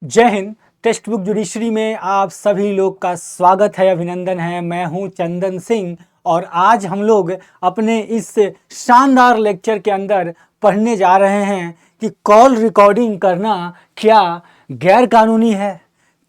जय Hind. Text book judiciary में आप सभी लोग का स्वागत है, अभिनंदन है। मैं हूं चंदन सिंह और आज हम लोग अपने इस शानदार लेक्चर के अंदर पढ़ने जा रहे हैं कि कॉल रिकॉर्डिंग करना क्या गैर कानूनी है।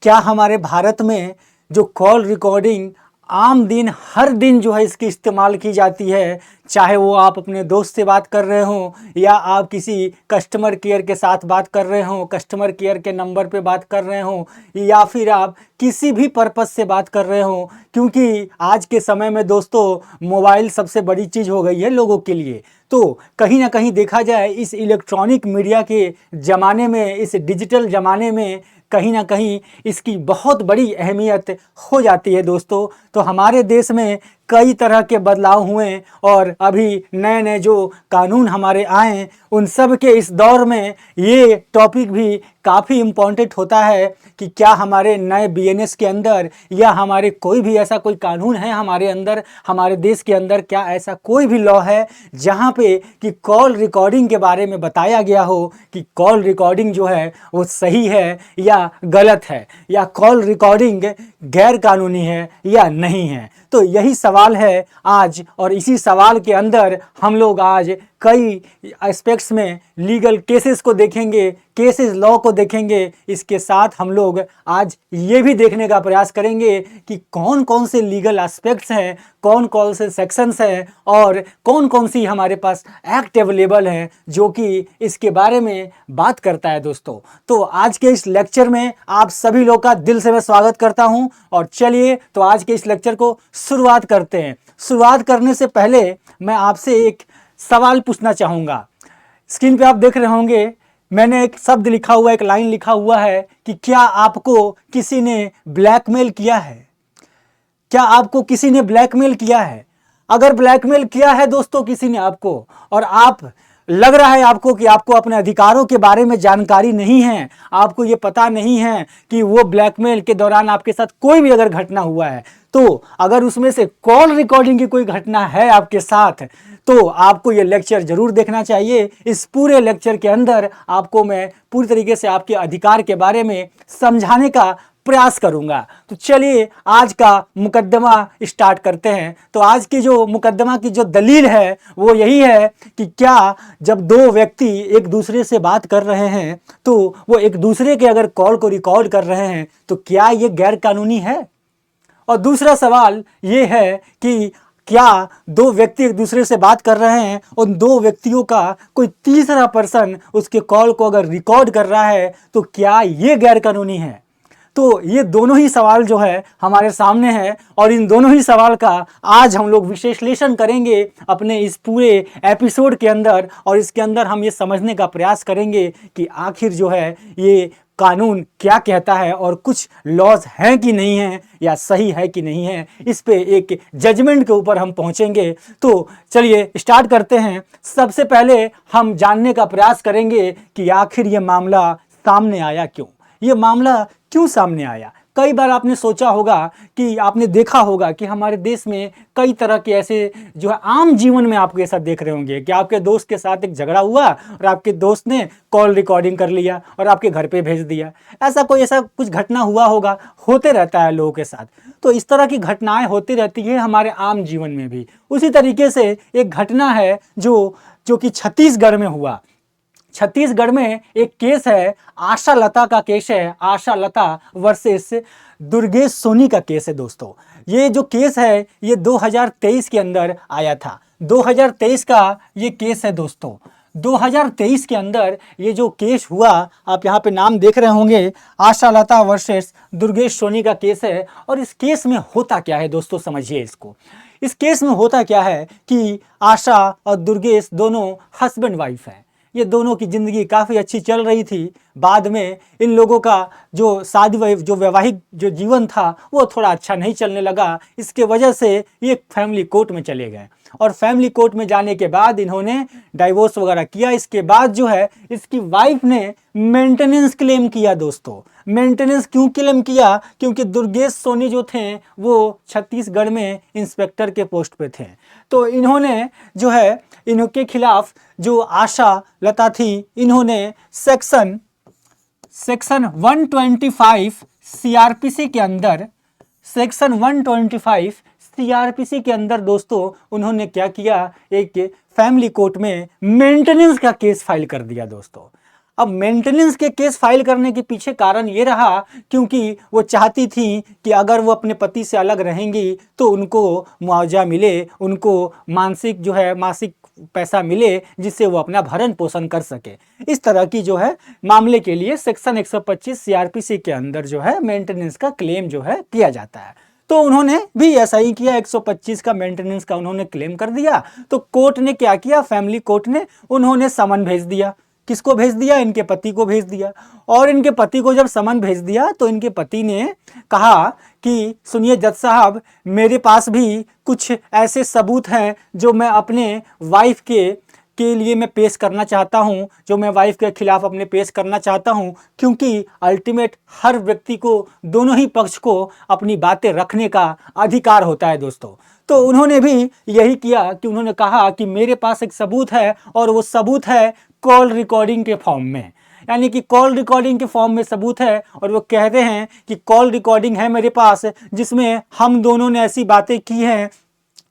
क्या हमारे भारत में जो कॉल रिकॉर्डिंग आम दिन हर दिन जो है इसकी इस्तेमाल की जाती है, चाहे वो आप अपने दोस्त से बात कर रहे हों या आप किसी कस्टमर केयर के साथ बात कर रहे हों, कस्टमर केयर के नंबर पे बात कर रहे हों या फिर आप किसी भी पर्पस से बात कर रहे हों, क्योंकि आज के समय में दोस्तों मोबाइल सबसे बड़ी चीज़ हो गई है लोगों के लिए। तो कहीं ना कहीं देखा जाए इस इलेक्ट्रॉनिक मीडिया के ज़माने में, इस डिजिटल ज़माने में कहीं ना कहीं इसकी बहुत बड़ी अहमियत हो जाती है दोस्तों। तो हमारे देश में कई तरह के बदलाव हुए और अभी नए नए जो कानून हमारे आए उन सब के इस दौर में ये टॉपिक भी काफ़ी इम्पोर्टेंट होता है कि क्या हमारे नए बीएनएस के अंदर या हमारे कोई भी ऐसा कोई कानून है हमारे अंदर, हमारे देश के अंदर क्या ऐसा कोई भी लॉ है जहाँ पे कि कॉल रिकॉर्डिंग के बारे में बताया गया हो कि कॉल रिकॉर्डिंग जो है वो सही है या गलत है, या कॉल रिकॉर्डिंग गैर कानूनी है या नहीं है। तो यही सवाल है आज, और इसी सवाल के अंदर हम लोग आज कई एस्पेक्ट्स में लीगल केसेस को देखेंगे, केसेस लॉ को देखेंगे। इसके साथ हम लोग आज ये भी देखने का प्रयास करेंगे कि कौन कौन से लीगल एस्पेक्ट्स हैं, कौन कौन से सेक्शंस हैं और कौन कौन सी हमारे पास एक्ट अवेलेबल हैं जो कि इसके बारे में बात करता है दोस्तों। तो आज के इस लेक्चर में आप सभी लोग का दिल से मैं स्वागत करता हूं और चलिए तो आज के इस लेक्चर को शुरुआत करते हैं। शुरुआत करने से पहले मैं आपसे एक सवाल पूछना चाहूँगा। स्क्रीन पे आप देख रहे होंगे मैंने एक शब्द लिखा हुआ, एक लाइन लिखा हुआ है कि क्या आपको किसी ने ब्लैकमेल किया है? क्या आपको किसी ने ब्लैकमेल किया है? अगर ब्लैकमेल किया है दोस्तों किसी ने आपको, और आप लग रहा है आपको कि आपको अपने अधिकारों के बारे में जानकारी नहीं है, आपको ये पता नहीं है कि वो ब्लैकमेल के दौरान आपके साथ कोई भी अगर घटना हुआ है, तो अगर उसमें से कॉल रिकॉर्डिंग की कोई घटना है आपके साथ, तो आपको ये लेक्चर जरूर देखना चाहिए। इस पूरे लेक्चर के अंदर आपको मैं पूरी तरीके से आपके अधिकार के बारे में समझाने का प्रयास करूंगा। तो चलिए आज का मुकदमा स्टार्ट करते हैं। तो आज की जो मुकदमा की जो दलील है वो यही है कि क्या जब दो व्यक्ति एक दूसरे से बात कर रहे हैं तो वो एक दूसरे के अगर कॉल को रिकॉर्ड कर रहे हैं तो क्या ये गैर कानूनी है? और दूसरा सवाल ये है कि क्या दो व्यक्ति एक दूसरे से बात कर रहे हैं, उन दो व्यक्तियों का कोई तीसरा पर्सन उसके कॉल को अगर रिकॉर्ड कर रहा है तो क्या ये गैर कानूनी है? तो ये दोनों ही सवाल जो है हमारे सामने है और इन दोनों ही सवाल का आज हम लोग विश्लेषण करेंगे अपने इस पूरे एपिसोड के अंदर, और इसके अंदर हम ये समझने का प्रयास करेंगे कि आखिर जो है ये कानून क्या कहता है और कुछ लॉज हैं कि नहीं हैं या सही है कि नहीं है। इस पे एक जजमेंट के ऊपर हम पहुंचेंगे। तो चलिए स्टार्ट करते हैं। सबसे पहले हम जानने का प्रयास करेंगे कि आखिर ये मामला सामने आया क्यों, ये मामला क्यों सामने आया। कई बार आपने सोचा होगा कि आपने देखा होगा कि हमारे देश में कई तरह के ऐसे जो है आम जीवन में आपके साथ देख रहे होंगे कि आपके दोस्त के साथ एक झगड़ा हुआ और आपके दोस्त ने कॉल रिकॉर्डिंग कर लिया और आपके घर पे भेज दिया। ऐसा कुछ घटना हुआ होगा, होते रहता है लोगों के साथ। तो इस तरह की घटनाएं होती रहती है हमारे आम जीवन में भी। उसी तरीके से एक घटना है जो कि छत्तीसगढ़ में हुआ। छत्तीसगढ़ में एक केस है, आशा लता का केस है, आशा लता वर्सेस दुर्गेश सोनी का केस है दोस्तों। ये जो केस है ये 2023 के अंदर आया था। 2023 का ये केस है दोस्तों। 2023 के अंदर ये जो केस हुआ, आप यहाँ पे नाम देख रहे होंगे, आशा लता वर्सेस दुर्गेश सोनी का केस है। और इस केस में होता क्या है दोस्तों, समझिए इसको। इस केस में होता क्या है कि आशा और दुर्गेश दोनों हस्बैंड वाइफ हैं। ये दोनों की ज़िंदगी काफ़ी अच्छी चल रही थी। बाद में इन लोगों का जो जो वैवाहिक जो जीवन था वो थोड़ा अच्छा नहीं चलने लगा। इसके वजह से ये फैमिली कोर्ट में चले गए और फैमिली कोर्ट में जाने के बाद इन्होंने डाइवोर्स वगैरह किया। इसके बाद जो है इसकी वाइफ ने मेंटेनेंस क्लेम किया दोस्तों। मेंटेनेंस क्यों क्लेम किया? क्योंकि दुर्गेश सोनी जो थे वो छत्तीसगढ़ में इंस्पेक्टर के पोस्ट पे थे। तो इन्होंने जो है इनके खिलाफ जो आशा लता थी, इन्होंने सेक्शन सेक्शन 125 सीआरपीसी के अंदर, सेक्शन 125 सीआरपीसी के अंदर दोस्तों उन्होंने क्या किया, एक फैमिली कोर्ट में मेंटेनेंस का केस फाइल कर दिया दोस्तों। अब मेंटेनेंस के केस फाइल करने के पीछे कारण ये रहा क्योंकि वो चाहती थी कि अगर वो अपने पति से अलग रहेंगी तो उनको मुआवजा मिले, उनको मानसिक जो है मासिक पैसा मिले जिससे वो अपना भरण पोषण कर सके। इस तरह की जो है मामले के लिए सेक्शन 125 सीआरपीसी के अंदर जो है मेंटेनेंस का क्लेम जो है किया जाता है। तो उन्होंने भी ऐसा ही किया, 125 का मेंटेनेंस का उन्होंने क्लेम कर दिया। तो कोर्ट ने क्या किया, फैमिली कोर्ट ने उन्होंने समन भेज दिया। किसको भेज दिया, इनके पति को भेज दिया। और इनके पति को जब समन भेज दिया तो इनके पति ने कहा कि सुनिए जज साहब, मेरे पास भी कुछ ऐसे सबूत हैं जो मैं अपने वाइफ के लिए मैं पेश करना चाहता हूं, जो मैं वाइफ के खिलाफ अपने पेश करना चाहता हूं, क्योंकि अल्टीमेट हर व्यक्ति को, दोनों ही पक्ष को अपनी बातें रखने का अधिकार होता है दोस्तों। तो उन्होंने भी यही किया कि उन्होंने कहा कि मेरे पास एक सबूत है और वो सबूत है कॉल रिकॉर्डिंग के फॉर्म में, यानी कि कॉल रिकॉर्डिंग के फॉर्म में सबूत है। और वो कहते हैं कि कॉल रिकॉर्डिंग है मेरे पास जिसमें हम दोनों ने ऐसी बातें की हैं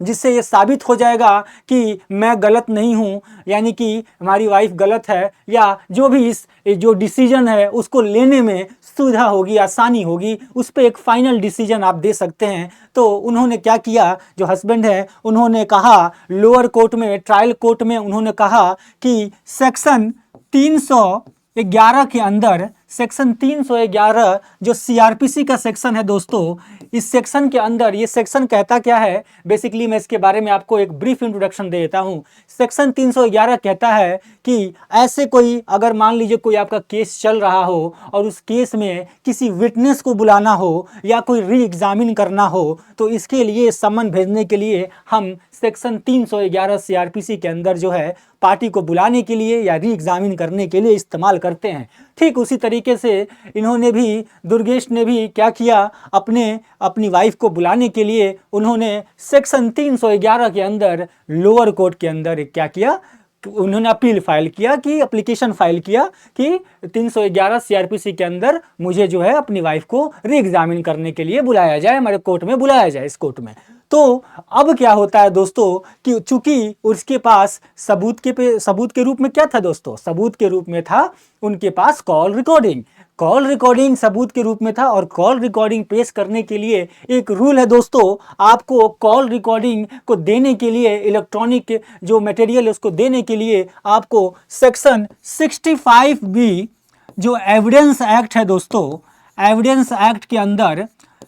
जिससे ये साबित हो जाएगा कि मैं गलत नहीं हूँ, यानी कि हमारी वाइफ गलत है, या जो भी इस जो डिसीजन है उसको लेने में सुविधा होगी, आसानी होगी, उस पर एक फाइनल डिसीजन आप दे सकते हैं। तो उन्होंने क्या किया, जो हस्बैंड है उन्होंने कहा लोअर कोर्ट में, ट्रायल कोर्ट में उन्होंने कहा कि सेक्शन 311 के अंदर, सेक्शन 311 जो सीआरपीसी का सेक्शन है दोस्तों, इस सेक्शन के अंदर, ये सेक्शन कहता क्या है, बेसिकली मैं इसके बारे में आपको एक ब्रीफ इंट्रोडक्शन दे देता हूँ। सेक्शन 311 कहता है कि ऐसे कोई, अगर मान लीजिए कोई आपका केस चल रहा हो और उस केस में किसी विटनेस को बुलाना हो या कोई री एग्जामिन करना हो, तो इसके लिए समन भेजने के लिए हम सेक्शन 311 सीआरपीसी के अंदर जो है पार्टी को बुलाने के लिए या री एग्जामिन करने के लिए इस्तेमाल करते हैं। ठीक उसी तरीके से इन्होंने भी, दुर्गेश ने भी क्या किया, अपनी वाइफ को बुलाने के लिए उन्होंने सेक्शन 311 के अंदर लोअर कोर्ट के अंदर क्या किया, उन्होंने अपील फाइल किया, कि एप्लीकेशन फाइल किया कि 311 सीआरपीसी के अंदर मुझे जो है अपनी वाइफ को री एग्जामिन करने के लिए बुलाया जाए, हमारे कोर्ट में बुलाया जाए, इस कोर्ट में। तो अब क्या होता है दोस्तों कि चूंकि उसके पास सबूत के रूप में क्या था दोस्तों, सबूत के रूप में था उनके पास कॉल रिकॉर्डिंग। कॉल रिकॉर्डिंग सबूत के रूप में था, और कॉल रिकॉर्डिंग पेश करने के लिए एक रूल है दोस्तों, आपको कॉल रिकॉर्डिंग को देने के लिए, इलेक्ट्रॉनिक जो मटेरियल है उसको देने के लिए आपको सेक्शन 65B जो एविडेंस एक्ट है दोस्तों, एविडेंस एक्ट के अंदर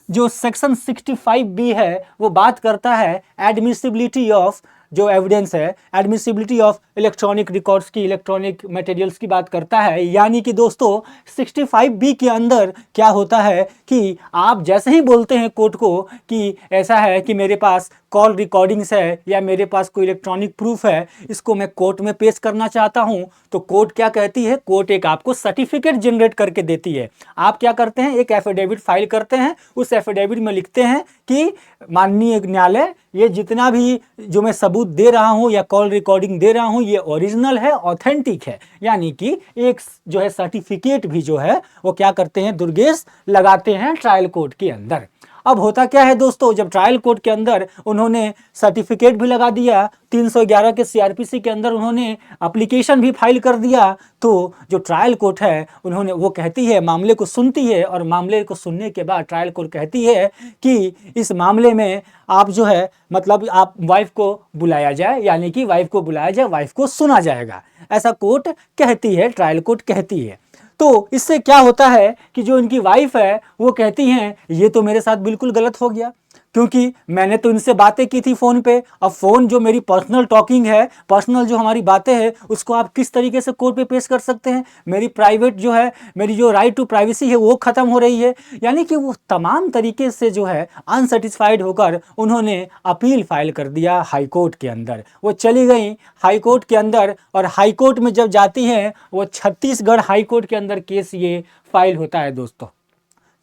जो सेक्शन 65B है वो बात करता है एडमिसिबिलिटी ऑफ, जो एविडेंस है, एडमिसिबिलिटी ऑफ इलेक्ट्रॉनिक रिकॉर्ड्स की, इलेक्ट्रॉनिक मटेरियल्स की बात करता है। यानी कि दोस्तों 65B के अंदर क्या होता है कि आप जैसे ही बोलते हैं कोर्ट को कि ऐसा है कि मेरे पास कॉल रिकॉर्डिंग्स है या मेरे पास कोई इलेक्ट्रॉनिक प्रूफ है, इसको मैं कोर्ट में पेश करना चाहता हूं, तो कोर्ट क्या कहती है, कोर्ट एक आपको सर्टिफिकेट जनरेट करके देती है। आप क्या करते हैं, एक एफिडेविट फाइल करते हैं, उस एफिडेविट में लिखते हैं कि माननीय न्यायालय, ये जितना भी जो मैं सबूत दे रहा हूं या कॉल रिकॉर्डिंग दे रहा हूं ये ओरिजिनल है, ऑथेंटिक है। यानी कि एक जो है सर्टिफिकेट भी जो है वो क्या करते हैं, दुर्गेश लगाते हैं ट्रायल कोर्ट के अंदर। अब होता क्या है दोस्तों, जब ट्रायल कोर्ट के अंदर उन्होंने सर्टिफिकेट भी लगा दिया, 311 के सीआरपीसी के अंदर उन्होंने एप्लीकेशन भी फाइल कर दिया, तो जो ट्रायल कोर्ट है उन्होंने, वो कहती है, मामले को सुनती है, और मामले को सुनने के बाद ट्रायल कोर्ट कहती है कि इस मामले में आप जो है, मतलब आप वाइफ को बुलाया जाए, यानी कि वाइफ को बुलाया जाए, वाइफ को सुना जाएगा, ऐसा कोर्ट कहती है, ट्रायल कोर्ट कहती है। तो इससे क्या होता है कि जो इनकी वाइफ है वो कहती हैं ये तो मेरे साथ बिल्कुल गलत हो गया, क्योंकि मैंने तो इनसे बातें की थी फ़ोन पे, अब फ़ोन जो मेरी पर्सनल टॉकिंग है, पर्सनल जो हमारी बातें हैं, उसको आप किस तरीके से कोर्ट पे पेश कर सकते हैं, मेरी प्राइवेट जो है, मेरी जो राइट टू प्राइवेसी है वो ख़त्म हो रही है। यानी कि वो तमाम तरीके से जो है अनसेटिस्फाइड होकर उन्होंने अपील फाइल कर दिया हाई कोर्ट के अंदर। वो चली गई हाई कोर्ट के अंदर, और हाई कोर्ट में जब जाती हैं, वो छत्तीसगढ़ हाई कोर्ट के अंदर केस ये फाइल होता है दोस्तों।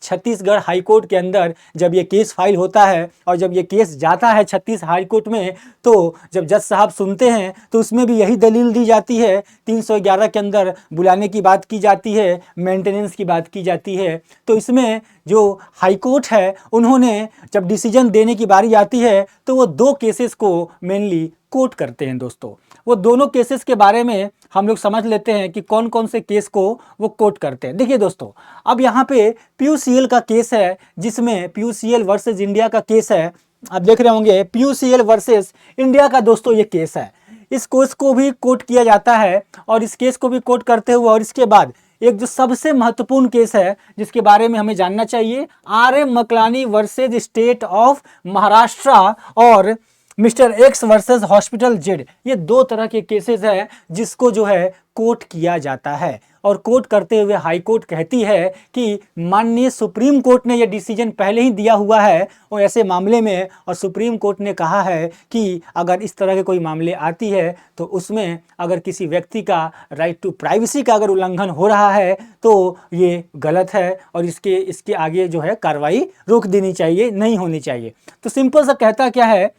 छत्तीसगढ़ हाई कोर्ट के अंदर जब ये केस फाइल होता है और जब ये केस जाता है छत्तीस हाई कोर्ट में, तो जब जज साहब सुनते हैं तो उसमें भी यही दलील दी जाती है, 311 के अंदर बुलाने की बात की जाती है, मेंटेनेंस की बात की जाती है। तो इसमें जो हाई कोर्ट है उन्होंने जब डिसीजन देने की बारी आती है तो वो दो केसेस को मेनली कोट करते हैं दोस्तों। वो दोनों केसेस के बारे में हम लोग समझ लेते हैं कि कौन कौन से केस को वो कोट करते हैं। देखिए दोस्तों, अब यहाँ पे पीयूसीएल का केस है, जिसमें पीयूसीएल वर्सेस इंडिया का केस है। आप देख रहे होंगे पीयूसीएल वर्सेस इंडिया का दोस्तों ये केस है। इस केस को भी कोट किया जाता है और इस केस को भी कोट करते हुए और इसके बाद एक जो सबसे महत्वपूर्ण केस है जिसके बारे में हमें जानना चाहिए, RM. Malkani versus State of Maharashtra और mister X versus hospital Z. ये दो तरह के केसेस हैं जिसको जो है कोर्ट किया जाता है। और कोर्ट करते हुए हाई कोर्ट कहती है कि माननीय सुप्रीम कोर्ट ने यह डिसीजन पहले ही दिया हुआ है और ऐसे मामले में, और सुप्रीम कोर्ट ने कहा है कि अगर इस तरह के कोई मामले आती है तो उसमें अगर किसी व्यक्ति का राइट टू प्राइवेसी का अगर उल्लंघन हो रहा है तो ये गलत है और इसके आगे जो है कार्रवाई रोक देनी चाहिए, नहीं होनी चाहिए। तो सिंपल सा कहता क्या है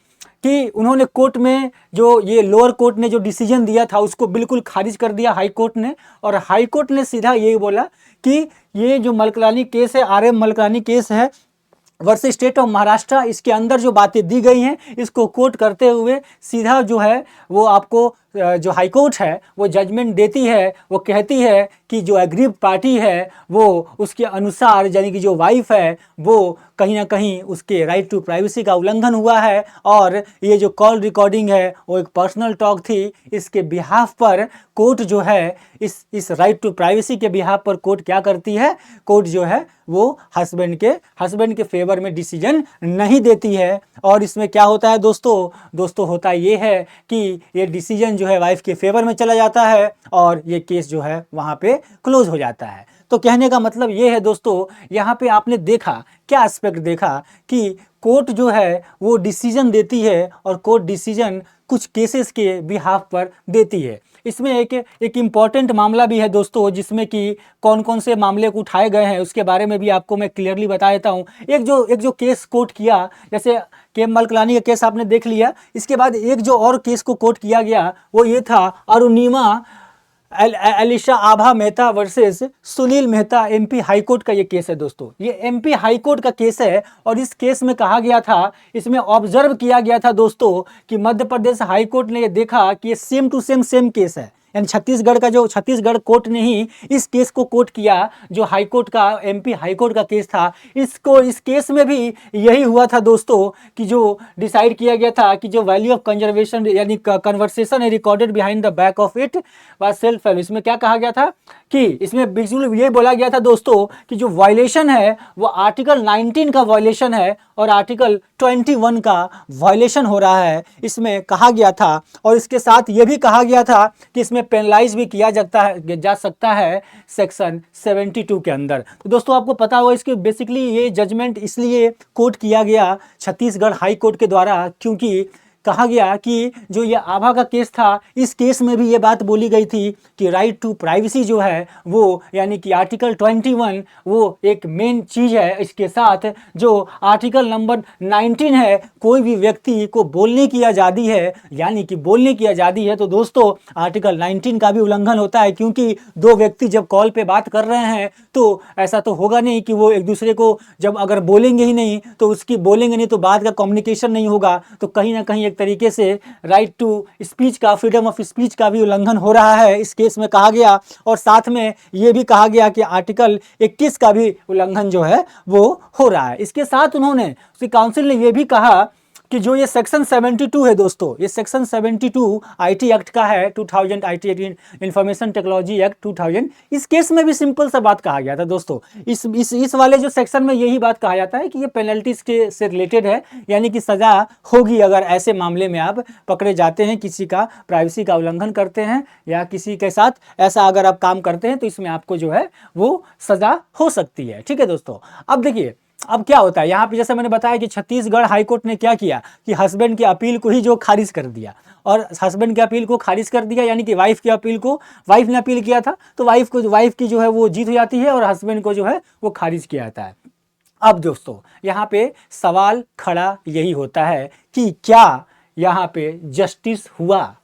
कि उन्होंने कोर्ट में जो ये लोअर कोर्ट ने जो डिसीजन दिया था उसको बिल्कुल खारिज कर दिया हाई कोर्ट ने, और हाई कोर्ट ने सीधा यही बोला कि ये जो मलकलानी केस है, आर.एम. मलकलानी केस है वर्सेस स्टेट ऑफ महाराष्ट्र, इसके अंदर जो बातें दी गई हैं इसको कोट करते हुए सीधा जो है वो आपको जो हाई कोर्ट है वो जजमेंट देती है। वो कहती है कि जो एग्रीव पार्टी है वो उसके अनुसार, यानी कि जो वाइफ है वो कहीं ना कहीं उसके राइट टू प्राइवेसी का उल्लंघन हुआ है, और ये जो कॉल रिकॉर्डिंग है वो एक पर्सनल टॉक थी। इसके बिहाफ पर कोर्ट जो है इस राइट टू प्राइवेसी के बिहाफ पर कोर्ट क्या करती है, कोर्ट जो है वो हस्बैंड के फेवर में डिसीजन नहीं देती है। और इसमें क्या होता है दोस्तों होता ये है कि ये डिसीजन जो है वाइफ के फेवर में चला जाता है और ये केस जो है वहाँ पे क्लोज हो जाता है। तो कहने का मतलब ये है दोस्तों, यहाँ पे आपने देखा क्या एस्पेक्ट देखा कि कोर्ट जो है वो डिसीजन देती है और कोर्ट डिसीजन कुछ केसेस के बिहाफ पर देती है। इसमें एक इम्पॉर्टेंट मामला भी है दोस्तों, जिसमें कि कौन कौन से मामले को उठाए गए हैं उसके बारे में भी आपको मैं क्लियरली बता देता हूँ। एक जो केस कोर्ट किया, जैसे के मलकलानी का केस आपने देख लिया, इसके बाद एक जो और केस को कोर्ट किया गया वो ये था Arunima Alisha Abha Mehta versus Sunil Mehta, MP high court का ये केस है दोस्तों। ये एमपी हाईकोर्ट का केस है और इस केस में कहा गया था, इसमें ऑब्जर्व किया गया था दोस्तों कि मध्य प्रदेश हाईकोर्ट ने ये देखा कि ये सेम टू सेम केस है, यानी छत्तीसगढ़ कोर्ट ने ही इस केस को कोर्ट किया जो हाईकोर्ट का एमपी हाईकोर्ट का केस था। इस केस में भी यही हुआ था दोस्तों कि जो डिसाइड किया गया था कि जो वैल्यू ऑफ कंजर्वेशन यानी कन्वर्सेशन है recorded behind the back of it was self. इसमें क्या कहा गया था कि इसमें बिल्कुल ये बोला गया था दोस्तों कि जो वायलेशन है वो आर्टिकल 19 का वायलेशन है और आर्टिकल 21 का वायलेशन हो रहा है, इसमें कहा गया था। और इसके साथ ये भी कहा गया था कि इसमें पेनलाइज भी किया जा सकता है सेक्शन 72 के अंदर। तो दोस्तों आपको पता होगा इसके बेसिकली ये जजमेंट इसलिए कोर्ट किया गया छत्तीसगढ़ हाई कोर्ट के द्वारा क्योंकि कहा गया कि जो ये आभा का केस था इस केस में भी ये बात बोली गई थी कि राइट टू प्राइवेसी जो है वो यानी कि आर्टिकल 21 वो एक मेन चीज़ है। इसके साथ जो आर्टिकल नंबर 19 है, कोई भी व्यक्ति को बोलने की आज़ादी है, यानी कि बोलने की आज़ादी है, तो दोस्तों आर्टिकल 19 का भी उल्लंघन होता है क्योंकि दो व्यक्ति जब कॉल पे बात कर रहे हैं तो ऐसा तो होगा नहीं कि वो एक दूसरे को जब अगर बोलेंगे ही नहीं तो बोलेंगे नहीं तो बात का कम्युनिकेशन नहीं होगा, तो कहीं ना कहीं तरीके से राइट टू स्पीच का, फ्रीडम ऑफ स्पीच का भी उल्लंघन हो रहा है इस केस में कहा गया। और साथ में ये भी कहा गया कि आर्टिकल 21 का भी उल्लंघन जो है वो हो रहा है। इसके साथ उन्होंने काउंसिल ने ये भी कहा कि जो ये सेक्शन 72 है दोस्तों, ये सेक्शन 72 आईटी एक्ट का है, 2000 आईटी इंफॉर्मेशन टेक्नोलॉजी एक्ट 2000। इस केस में भी सिंपल सा बात कहा गया था दोस्तों। इस वाले जो सेक्शन में यही बात कहा जाता है कि ये पेनल्टीज के से रिलेटेड है, यानी कि सजा होगी अगर ऐसे मामले में आप पकड़े जाते हैं, किसी का प्राइवेसी का उल्लंघन करते हैं या किसी के साथ ऐसा अगर आप काम करते हैं तो इसमें आपको जो है वो सजा हो सकती है। ठीक है दोस्तों, अब देखिए अब क्या होता है यहाँ पे, जैसे मैंने बताया कि छत्तीसगढ़ हाईकोर्ट ने क्या किया कि हस्बैंड की अपील को ही जो खारिज कर दिया, और हस्बैंड की अपील को खारिज कर दिया, यानी कि वाइफ की अपील को, वाइफ ने अपील किया था तो वाइफ की जो है वो जीत हो जाती है और हस्बैंड को जो है वो खारिज किया जाता है। अब दोस्तों यहाँ पे सवाल खड़ा यही होता है कि क्या यहाँ पे जस्टिस हुआ।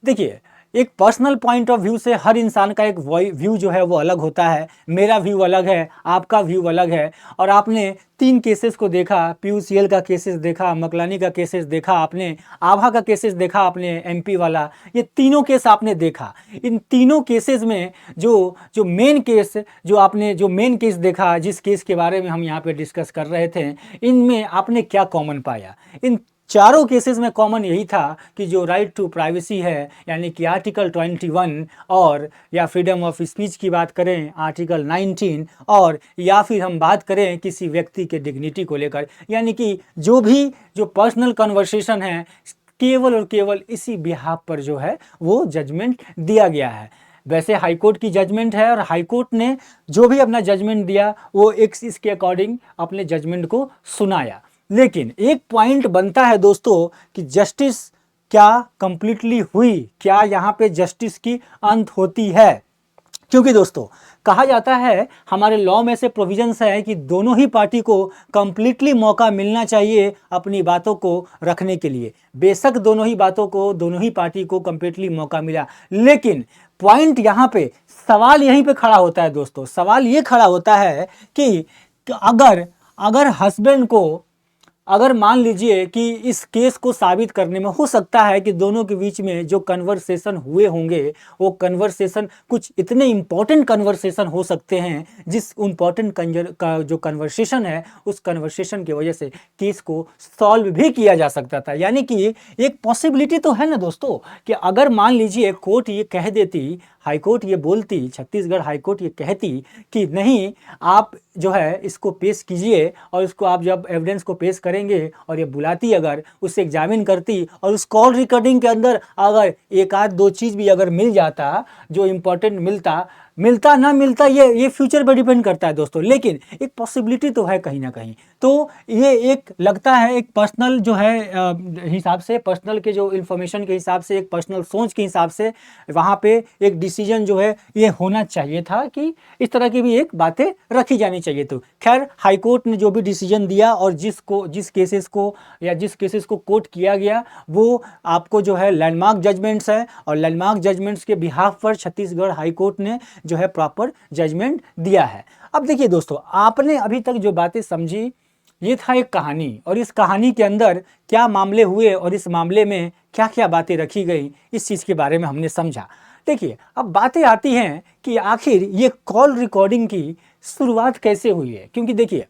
देखिए, एक पर्सनल पॉइंट ऑफ व्यू से हर इंसान का एक व्यू जो है वो अलग होता है। मेरा व्यू अलग है, आपका व्यू अलग है। और आपने 3 केसेस को देखा, पीयूष गोयल का केसेस देखा, मकलानी का केसेस देखा, आपने आभा का केसेस देखा, आपने एमपी वाला, ये तीनों केस आपने देखा। इन तीनों केसेस में जो जो मेन केस जो आपने जो मेन केस देखा, जिस केस के बारे में हम यहाँ पे डिस्कस कर रहे थे, इनमें आपने क्या कॉमन पाया? इन चारों केसेस में कॉमन यही था कि जो राइट टू प्राइवेसी है, यानी कि आर्टिकल 21, और या फ्रीडम ऑफ स्पीच की बात करें आर्टिकल 19, और या फिर हम बात करें किसी व्यक्ति के डिग्निटी को लेकर, यानी कि जो भी जो पर्सनल कन्वर्सेशन है, केवल और केवल इसी बिहाफ पर जो है वो जजमेंट दिया गया है। वैसे हाईकोर्ट की जजमेंट है और हाईकोर्ट ने जो भी अपना जजमेंट दिया वो एक इसके अकॉर्डिंग अपने जजमेंट को सुनाया। लेकिन एक पॉइंट बनता है दोस्तों कि जस्टिस क्या कंप्लीटली हुई, क्या यहाँ पे जस्टिस की अंत होती है? क्योंकि दोस्तों कहा जाता है, हमारे लॉ में से प्रोविजंस है कि दोनों ही पार्टी को कंप्लीटली मौका मिलना चाहिए अपनी बातों को रखने के लिए। बेशक दोनों ही बातों को, दोनों ही पार्टी को कंप्लीटली मौका मिला, लेकिन पॉइंट यहाँ पे सवाल यहीं पे खड़ा होता है दोस्तों। सवाल ये खड़ा होता है कि अगर अगर हस्बैंड को, अगर मान लीजिए कि इस केस को साबित करने में हो सकता है कि दोनों के बीच में जो कन्वर्सेशन हुए होंगे वो कन्वर्सेशन कुछ इतने इम्पॉर्टेंट कन्वर्सेशन हो सकते हैं, जिस इम्पॉर्टेंट का जो कन्वर्सेशन है उस कन्वर्सेशन की वजह से केस को सॉल्व भी किया जा सकता था। यानी कि एक पॉसिबिलिटी तो है ना दोस्तों कि अगर मान लीजिए कोर्ट ये कह देती, हाईकोर्ट ये बोलती, छत्तीसगढ़ हाईकोर्ट ये कहती कि नहीं, आप जो है इसको पेश कीजिए, और इसको आप जब एविडेंस को पेश करेंगे और ये बुलाती, अगर उससे एग्जामिन करती और उस कॉल रिकॉर्डिंग के अंदर अगर एक आध दो चीज़ भी अगर मिल जाता, जो इम्पोर्टेंट मिलता ना मिलता, ये फ्यूचर पर डिपेंड करता है दोस्तों, लेकिन एक पॉसिबिलिटी तो है कहीं ना कहीं। तो ये एक लगता है एक पर्सनल जो है हिसाब से, पर्सनल के जो इन्फॉर्मेशन के हिसाब से, एक पर्सनल सोच के हिसाब से वहाँ पे एक डिसीजन जो है ये होना चाहिए था कि इस तरह की भी एक बातें रखी जानी चाहिए। तो खैर हाईकोर्ट ने जो भी डिसीजन दिया और जिस केसेस को कोट किया गया वो आपको जो है लैंडमार्क जजमेंट्स है, और लैंडमार्क जजमेंट्स के बिहाफ पर छत्तीसगढ़ हाईकोर्ट ने जो है प्रॉपर जजमेंट दिया है। अब देखिए दोस्तों, आपने अभी तक जो बातें समझी ये था एक कहानी, और इस कहानी के अंदर क्या मामले हुए और इस मामले में क्या क्या बातें रखी गई, इस चीज़ के बारे में हमने समझा। देखिए अब बातें आती हैं कि आखिर ये कॉल रिकॉर्डिंग की शुरुआत कैसे हुई है। क्योंकि देखिए,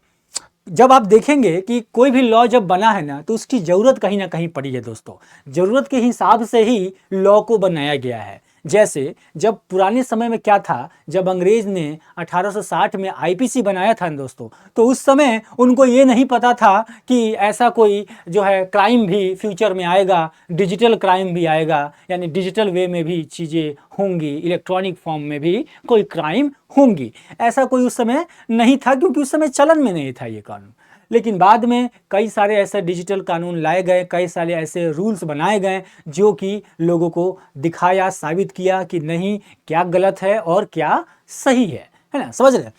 जब आप देखेंगे कि कोई भी लॉ जब बना है ना, तो उसकी ज़रूरत कहीं ना कहीं पड़ी है दोस्तों। ज़रूरत के हिसाब से ही लॉ को बनाया गया है। जैसे जब पुराने समय में क्या था, जब अंग्रेज़ ने 1860 में आईपीसी बनाया था दोस्तों, तो उस समय उनको ये नहीं पता था कि ऐसा कोई जो है क्राइम भी फ्यूचर में आएगा, डिजिटल क्राइम भी आएगा, यानी डिजिटल वे में भी चीज़ें होंगी, इलेक्ट्रॉनिक फॉर्म में भी कोई क्राइम होंगी। ऐसा कोई उस समय नहीं था, क्योंकि उस समय चलन में नहीं था ये कानून। लेकिन बाद में कई सारे ऐसे डिजिटल कानून लाए गए, कई सारे ऐसे रूल्स बनाए गए जो कि लोगों को दिखाया, साबित किया कि नहीं, क्या गलत है और क्या सही है ना, समझ रहे।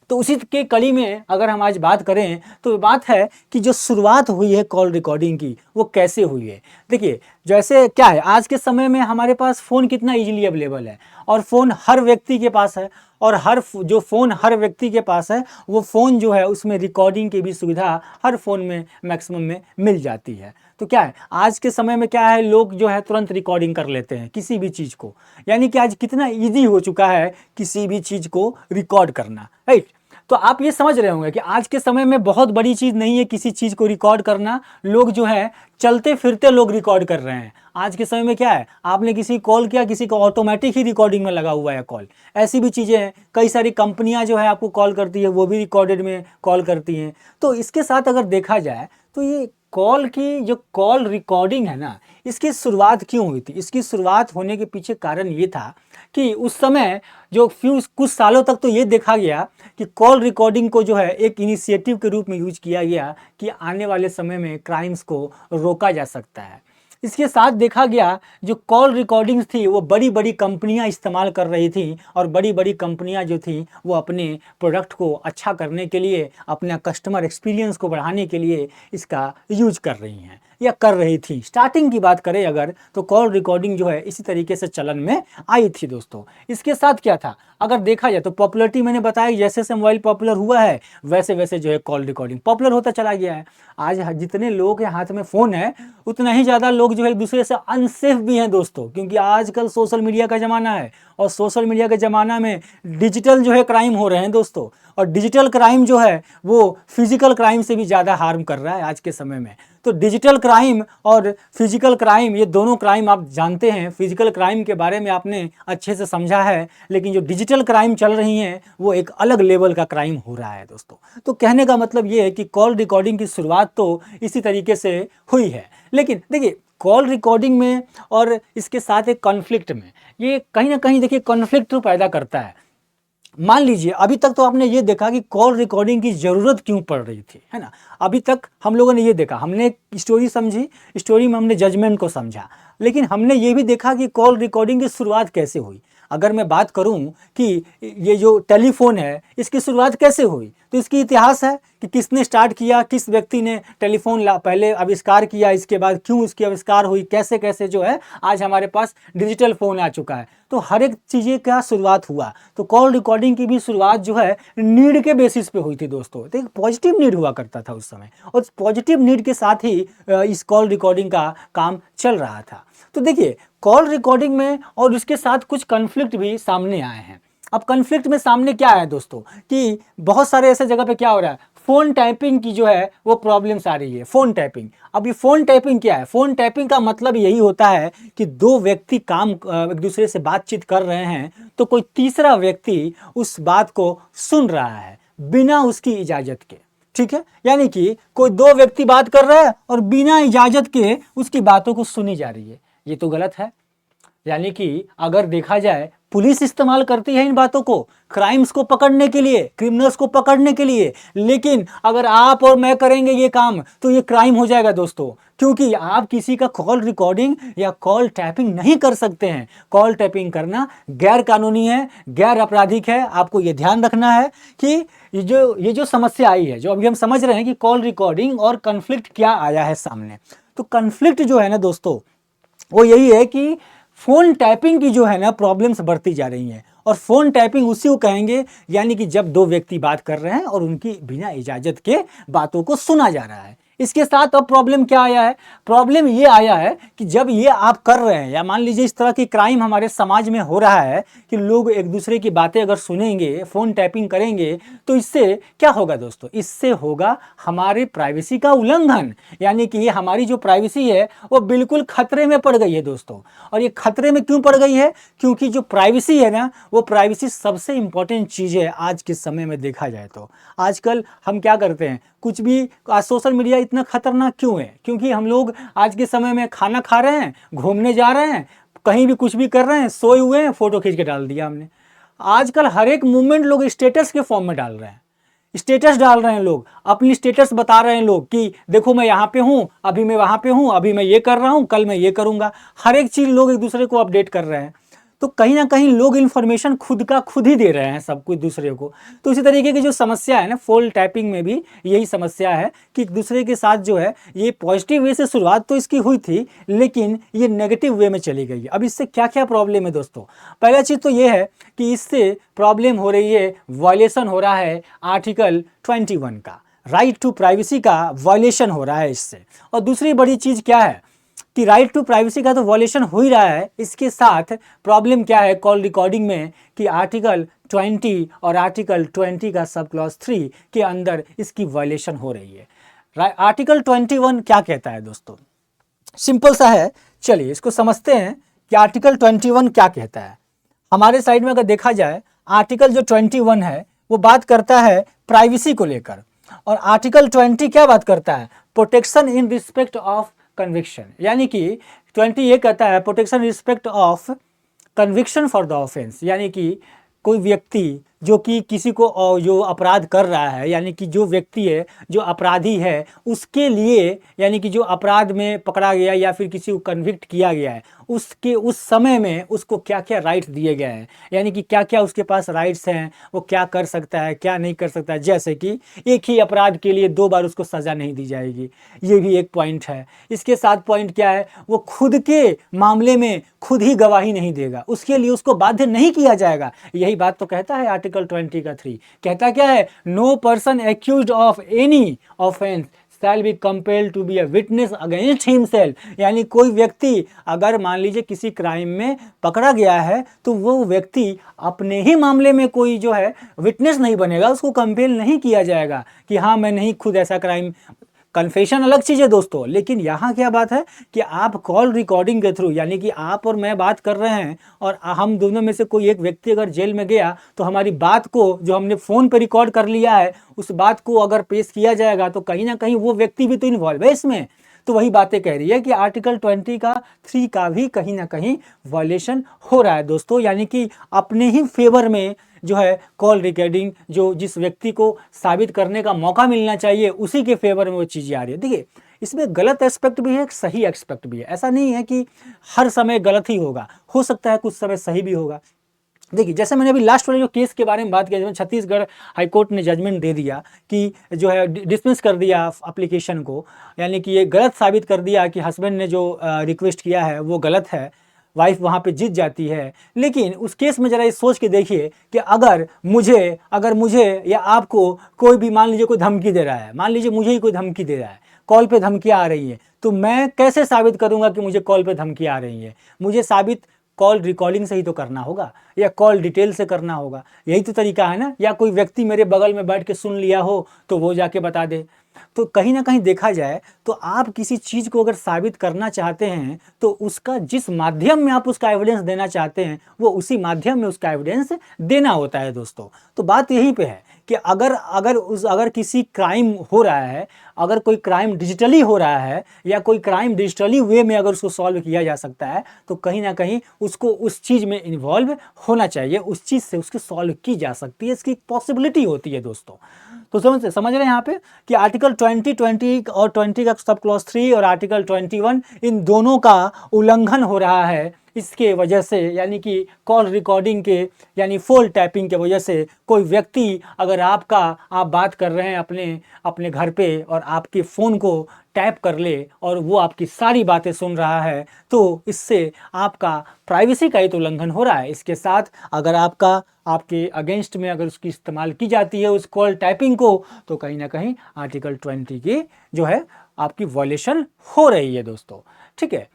तो उसी के कड़ी में अगर हम आज बात करें तो बात है कि जो शुरुआत हुई है कॉल रिकॉर्डिंग की वो कैसे हुई है। देखिए, जैसे क्या है, आज के समय में हमारे पास फ़ोन कितना इजीली अवेलेबल है, और फ़ोन हर व्यक्ति के पास है, और जो फ़ोन हर व्यक्ति के पास है वो फ़ोन जो है उसमें रिकॉर्डिंग की भी सुविधा हर फ़ोन में मैक्सिमम में मिल जाती है। तो क्या है, आज के समय में क्या है, लोग जो है तुरंत रिकॉर्डिंग कर लेते हैं किसी भी चीज़ को, यानी कि आज कितना ईजी हो चुका है किसी भी चीज़ को रिकॉर्ड करना, राइट। तो आप ये समझ रहे होंगे कि आज के समय में बहुत बड़ी चीज़ नहीं है किसी चीज़ को रिकॉर्ड करना। लोग जो है चलते फिरते लोग रिकॉर्ड कर रहे हैं। आज के समय में क्या है, आपने किसी कॉल किया, किसी को ऑटोमेटिक ही रिकॉर्डिंग में लगा हुआ है कॉल। ऐसी भी चीज़ें हैं, कई सारी कंपनियां जो है आपको कॉल करती है वो भी रिकॉर्डेड में कॉल करती हैं। तो इसके साथ अगर देखा जाए तो ये कॉल की जो कॉल रिकॉर्डिंग है ना, इसकी शुरुआत क्यों हुई थी? इसकी शुरुआत होने के पीछे कारण ये था कि उस समय जो कुछ सालों तक तो ये देखा गया कि कॉल रिकॉर्डिंग को जो है एक इनिशिएटिव के रूप में यूज किया गया कि आने वाले समय में क्राइम्स को रोका जा सकता है। इसके साथ देखा गया जो कॉल रिकॉर्डिंग्स थी वो बड़ी बड़ी कंपनियां इस्तेमाल कर रही थी, और बड़ी बड़ी कंपनियां जो थी वो अपने प्रोडक्ट को अच्छा करने के लिए, अपना कस्टमर एक्सपीरियंस को बढ़ाने के लिए इसका यूज कर रही हैं या कर रही थी। स्टार्टिंग की बात करें अगर, तो कॉल रिकॉर्डिंग जो है इसी तरीके से चलन में आई थी दोस्तों। इसके साथ क्या था, अगर देखा जाए तो पॉपुलरिटी मैंने बताया, जैसे जैसे मोबाइल पॉपुलर हुआ है वैसे वैसे जो है कॉल रिकॉर्डिंग पॉपुलर होता चला गया है। आज जितने लोगों के हाथ में फ़ोन है उतना ही ज़्यादा लोग जो है एक दूसरे से अनसेफ भी हैं दोस्तों, क्योंकि आजकल सोशल मीडिया का ज़माना है, और सोशल मीडिया के ज़माना में डिजिटल जो है क्राइम हो रहे हैं दोस्तों। और डिजिटल क्राइम जो है वो फिजिकल क्राइम से भी ज़्यादा हार्म कर रहा है आज के समय में। तो डिजिटल क्राइम और फिजिकल क्राइम, ये दोनों क्राइम आप जानते हैं। फिजिकल क्राइम के बारे में आपने अच्छे से समझा है, लेकिन जो डिजिटल क्राइम चल रही हैं वो एक अलग लेवल का क्राइम हो रहा है दोस्तों। तो कहने का मतलब ये है कि कॉल रिकॉर्डिंग की शुरुआत तो इसी तरीके से हुई है। लेकिन देखिए, कॉल रिकॉर्डिंग में और इसके साथ एक कॉन्फ्लिक्ट में, ये कहीं ना कहीं देखिए कॉन्फ्लिक्ट तो पैदा करता है। मान लीजिए अभी तक तो आपने ये देखा कि कॉल रिकॉर्डिंग की ज़रूरत क्यों पड़ रही थी, है ना। अभी तक हम लोगों ने ये देखा, हमने स्टोरी समझी, स्टोरी में हमने जजमेंट को समझा, लेकिन हमने ये भी देखा कि कॉल रिकॉर्डिंग की शुरुआत कैसे हुई। अगर मैं बात करूं कि ये जो टेलीफोन है इसकी शुरुआत कैसे हुई, तो इसकी इतिहास है कि किसने स्टार्ट किया, किस व्यक्ति ने टेलीफोन पहले आविष्कार किया, इसके बाद क्यों इसकी आविष्कार हुई, कैसे कैसे जो है आज हमारे पास डिजिटल फ़ोन आ चुका है। तो हर एक चीज़ें का शुरुआत हुआ। तो कॉल रिकॉर्डिंग की भी शुरुआत जो है नीड के बेसिस पे हुई थी दोस्तों। तो एक पॉजिटिव नीड हुआ करता था उस समय, और पॉजिटिव नीड के साथ ही इस कॉल रिकॉर्डिंग का काम चल रहा था। तो देखिए, कॉल रिकॉर्डिंग में और उसके साथ कुछ कन्फ्लिक्ट भी सामने आए हैं। अब कन्फ्लिक्ट में सामने क्या है दोस्तों, कि बहुत सारे ऐसे जगह पे क्या हो रहा है, फ़ोन टैपिंग की जो है वो प्रॉब्लम्स आ रही है। फ़ोन टैपिंग, अब ये फ़ोन टैपिंग क्या है? फ़ोन टैपिंग का मतलब यही होता है कि दो व्यक्ति काम एक दूसरे से बातचीत कर रहे हैं, तो कोई तीसरा व्यक्ति उस बात को सुन रहा है बिना उसकी इजाज़त के। ठीक है, यानी कि कोई दो व्यक्ति बात कर रहे हैं और बिना इजाज़त के उसकी बातों को सुनी जा रही है। ये तो गलत है। यानी कि अगर देखा जाए, पुलिस इस्तेमाल करती है इन बातों को क्राइम्स को पकड़ने के लिए, क्रिमिनल्स को पकड़ने के लिए, लेकिन अगर आप और मैं करेंगे ये काम तो ये क्राइम हो जाएगा दोस्तों, क्योंकि आप किसी का कॉल रिकॉर्डिंग या कॉल टैपिंग नहीं कर सकते हैं। कॉल टैपिंग करना गैर कानूनी है, गैर आपराधिक है। आपको ये ध्यान रखना है कि ये जो समस्या आई है, जो अभी हम समझ रहे हैं कि कॉल रिकॉर्डिंग और कन्फ्लिक्ट क्या आया है सामने। तो कन्फ्लिक्ट जो है ना दोस्तों, वो यही है कि फ़ोन टैपिंग की जो है ना प्रॉब्लम्स बढ़ती जा रही हैं। और फ़ोन टैपिंग उसी को कहेंगे, यानी कि जब दो व्यक्ति बात कर रहे हैं और उनकी बिना इजाज़त के बातों को सुना जा रहा है। इसके साथ अब प्रॉब्लम क्या आया है, प्रॉब्लम ये आया है कि जब ये आप कर रहे हैं, या मान लीजिए इस तरह की क्राइम हमारे समाज में हो रहा है कि लोग एक दूसरे की बातें अगर सुनेंगे, फ़ोन टैपिंग करेंगे, तो इससे क्या होगा दोस्तों, इससे होगा हमारे प्राइवेसी का उल्लंघन। यानी कि ये हमारी जो प्राइवेसी है वो बिल्कुल खतरे में पड़ गई है दोस्तों। और ये खतरे में क्यों पड़ गई है, क्योंकि जो प्राइवेसी है ना, वो प्राइवेसी सबसे इंपॉर्टेंट चीज़ है आज के समय में देखा जाए तो। आजकल हम क्या करते हैं, कुछ भी, आज सोशल मीडिया इतना खतरनाक क्यों है, क्योंकि हम लोग आज के समय में खाना खा रहे हैं, घूमने जा रहे हैं, कहीं भी कुछ भी कर रहे हैं, सोए हुए हैं, फोटो खींच के डाल दिया हमने। आजकल हर एक मूवमेंट लोग स्टेटस के फॉर्म में डाल रहे हैं, स्टेटस डाल रहे हैं लोग, अपनी स्टेटस बता रहे हैं लोग कि देखो मैं यहाँ पे हूँ, अभी मैं वहाँ पे हूँ, अभी मैं ये कर रहा हूँ, कल मैं ये करूँगा। हर एक चीज़ लोग एक दूसरे को अपडेट कर रहे हैं। तो कहीं ना कहीं लोग इन्फॉर्मेशन खुद का खुद ही दे रहे हैं सब कुछ दूसरे को। तो इसी तरीके की जो समस्या है ना, फोन टैपिंग में भी यही समस्या है कि एक दूसरे के साथ जो है, ये पॉजिटिव वे से शुरुआत तो इसकी हुई थी, लेकिन ये नेगेटिव वे में चली गई। अब इससे क्या क्या प्रॉब्लम है दोस्तों, पहला चीज़ तो ये है कि इससे प्रॉब्लम हो रही है, वायलेशन हो रहा है आर्टिकल 21 का, राइट टू प्राइवेसी का वायलेशन हो रहा है इससे। और दूसरी बड़ी चीज़ क्या है कि राइट टू प्राइवेसी का तो वायलेशन हो ही रहा है, इसके साथ प्रॉब्लम क्या है कॉल रिकॉर्डिंग में कि आर्टिकल 20 और आर्टिकल 20 का सब क्लॉज 3 के अंदर इसकी वायलेशन हो रही है। आर्टिकल 21 क्या कहता है दोस्तों, सिंपल सा है, चलिए इसको समझते हैं कि आर्टिकल 21 क्या कहता है। हमारे साइड में अगर देखा जाए, आर्टिकल जो 21 है वो बात करता है प्राइवेसी को लेकर, और आर्टिकल 20 क्या बात करता है, protection in respect of conviction. यानी कि 20 ये कहता है protection respect of conviction for the offence, यानी कि कोई व्यक्ति जो कि किसी को जो अपराध कर रहा है, यानी कि जो व्यक्ति है, जो अपराधी है, उसके लिए, यानी कि जो अपराध में पकड़ा गया या फिर किसी को कन्विक्ट किया गया है, उसके उस समय में उसको क्या क्या राइट्स दिए गए हैं, यानी कि क्या क्या उसके पास राइट्स हैं, वो क्या कर सकता है, क्या नहीं कर सकता है। जैसे कि एक ही अपराध के लिए 2 बार उसको सज़ा नहीं दी जाएगी, ये भी एक पॉइंट है। इसके साथ पॉइंट क्या है, वो खुद के मामले में खुद ही गवाही नहीं देगा, उसके लिए उसको बाध्य नहीं किया जाएगा। यही बात तो कहता है आर्टिकल 20 का 3, कहता क्या है, no person accused of any offence shall be compelled to be a witness against himself. यानी कोई व्यक्ति अगर मान लीजिए किसी क्राइम में पकड़ा गया है तो वो व्यक्ति अपने ही मामले में कोई जो है विटनेस नहीं बनेगा, उसको कंपेल नहीं किया जाएगा कि हाँ मैं नहीं खुद ऐसा क्राइम। कन्फेशन अलग चीज़ है दोस्तों, लेकिन यहाँ क्या बात है कि आप कॉल रिकॉर्डिंग के थ्रू, यानी कि आप और मैं बात कर रहे हैं और हम दोनों में से कोई एक व्यक्ति अगर जेल में गया तो हमारी बात को जो हमने फ़ोन पर रिकॉर्ड कर लिया है उस बात को अगर पेश किया जाएगा तो कहीं ना कहीं वो व्यक्ति भी तो इन्वॉल्व है इसमें। तो वही बातें कह रही है कि आर्टिकल 20 का 3 का भी कहीं ना कहीं वायलेशन हो रहा है दोस्तों, यानी कि अपने ही फेवर में जो है कॉल रिकॉर्डिंग, जो जिस व्यक्ति को साबित करने का मौका मिलना चाहिए उसी के फेवर में वो चीज़ें आ रही है। देखिए इसमें गलत एस्पेक्ट भी है, एक सही एस्पेक्ट भी है, ऐसा नहीं है कि हर समय गलत ही होगा, हो सकता है कुछ समय सही भी होगा। देखिए जैसे मैंने अभी लास्ट वाले जो केस के बारे में बात किया, जिसमें छत्तीसगढ़ हाईकोर्ट ने जजमेंट दे दिया कि जो है डिसमिस कर दिया एप्लीकेशन को, यानी कि ये गलत साबित कर दिया कि हस्बैंड ने जो रिक्वेस्ट किया है वो गलत है, वाइफ वहाँ पे जीत जाती है। लेकिन उस केस में ज़रा ये सोच के देखिए कि अगर मुझे या आपको कोई भी मान लीजिए कोई धमकी दे रहा है, मान लीजिए मुझे ही कोई धमकी दे रहा है, कॉल पे धमकियाँ आ रही हैं, तो मैं कैसे साबित करूँगा कि मुझे कॉल पे धमकियाँ आ रही हैं? मुझे साबित कॉल रिकॉर्डिंग से ही तो करना होगा या कॉल डिटेल से करना होगा, यही तो तरीका है ना। या कोई व्यक्ति मेरे बगल में बैठ के सुन लिया हो तो वो जाके बता दे। तो कहीं ना कहीं देखा जाए तो आप किसी चीज़ को अगर साबित करना चाहते हैं तो उसका जिस माध्यम में आप उसका एविडेंस देना चाहते हैं वो उसी माध्यम में उसका एविडेंस देना होता है दोस्तों। तो बात यहीं पे है कि अगर किसी क्राइम हो रहा है, अगर कोई क्राइम डिजिटली हो रहा है या कोई क्राइम डिजिटली वे में अगर उसको सॉल्व किया जा सकता है तो कहीं ना कहीं उसको उस चीज़ में इन्वॉल्व होना चाहिए, उस चीज़ से उसकी सॉल्व की जा सकती है, इसकी पॉसिबिलिटी होती है दोस्तों। तो समझ रहे हैं यहाँ पे कि आर्टिकल 20 और 20 का सब क्लॉज 3 और आर्टिकल 21 इन दोनों का उल्लंघन हो रहा है इसके वजह से, यानी कि कॉल रिकॉर्डिंग के यानी फोन टैपिंग के वजह से। कोई व्यक्ति अगर आप बात कर रहे हैं अपने घर पे और आपके फ़ोन को टैप कर ले और वो आपकी सारी बातें सुन रहा है तो इससे आपका प्राइवेसी का ही तो उल्लंघन हो रहा है। इसके साथ अगर आपके अगेंस्ट में अगर उसकी इस्तेमाल की जाती है उस कॉल टाइपिंग को तो कहीं ना कहीं आर्टिकल 20 की जो है आपकी वायलेशन हो रही है दोस्तों। ठीक है,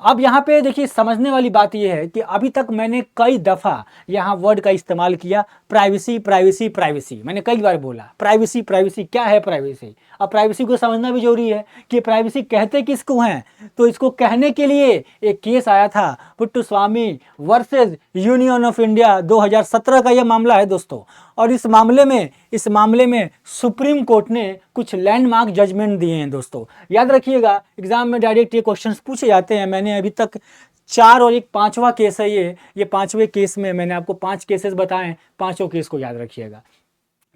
अब यहाँ पे देखिए समझने वाली बात यह है कि अभी तक मैंने कई दफ़ा यहाँ वर्ड का इस्तेमाल किया, प्राइवेसी प्राइवेसी प्राइवेसी। मैंने कई बार बोला प्राइवेसी प्राइवेसी, क्या है प्राइवेसी। अब प्राइवेसी को समझना भी जरूरी है कि प्राइवेसी कहते किसको हैं। तो इसको कहने के लिए एक केस आया था, Puttaswamy versus Union of India, 2017 का यह मामला है दोस्तों। और इस मामले में सुप्रीम कोर्ट ने कुछ लैंडमार्क जजमेंट दिए हैं दोस्तों। याद रखिएगा एग्जाम में डायरेक्ट ये क्वेश्चंस पूछे जाते हैं। मैंने अभी तक 4 और एक 5वां केस है ये 5वें केस में मैंने आपको 5 केसेस बताएं, 5 केस को याद रखिएगा।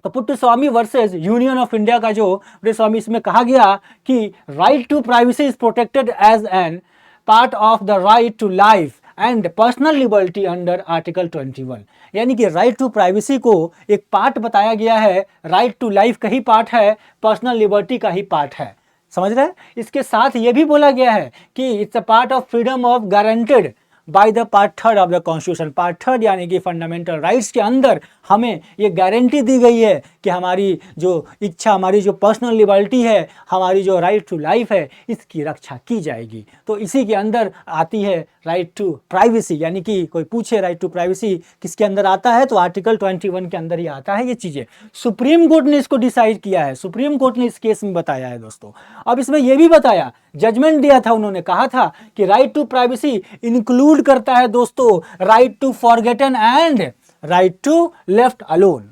तो Puttaswamy versus Union of India का जो पुट्टुस्वामी, इसमें कहा गया कि right to privacy is protected as an part of the right to life and personal liberty under article 21। यानी कि राइट टू प्राइवेसी को एक पार्ट बताया गया है, राइट टू लाइफ का ही पार्ट है, पर्सनल लिबर्टी का ही पार्ट है। समझ रहे हैं। इसके साथ ये भी बोला गया है कि it's a part of freedom of guaranteed by the part 3 of the constitution. Part 3 यानी कि फंडामेंटल राइट्स के अंदर हमें ये गारंटी दी गई है कि हमारी जो इच्छा, हमारी जो पर्सनल लिबर्टी है, हमारी जो राइट टू लाइफ है, इसकी रक्षा की जाएगी। तो इसी के अंदर आती है राइट टू प्राइवेसी। यानी कि कोई पूछे राइट टू प्राइवेसी किसके अंदर आता है तो आर्टिकल 21 के अंदर ही आता है ये चीज़ें। सुप्रीम कोर्ट ने इसको डिसाइड किया है, सुप्रीम कोर्ट ने इस केस में बताया है दोस्तों। अब इसमें यह भी बताया, जजमेंट दिया था, उन्होंने कहा था कि राइट टू प्राइवेसी इंक्लूड करता है दोस्तों right to forgotten and right to left alone.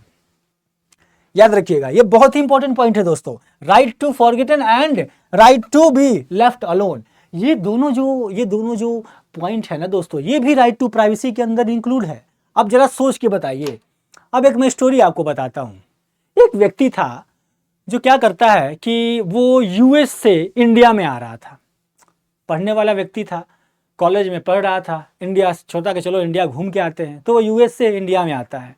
याद रखिएगा ये बहुत ही इंपॉर्टेंट पॉइंट है दोस्तों, right to forgotten and right to be left alone. ये दोनों जो पॉइंट है ना दोस्तों, ये भी राइट टू प्राइवेसी के अंदर इंक्लूड है। अब जरा सोच के बताइए, अब एक मैं स्टोरी आपको बताता हूँ। एक व्यक्ति था जो क्या करता है कि वो यूएस से इंडिया में आ रहा था, पढ़ने वाला व्यक्ति था, कॉलेज में पढ़ रहा था, इंडिया छोटा कि चलो इंडिया घूम के आते हैं, तो वो यूएस से इंडिया में आता है।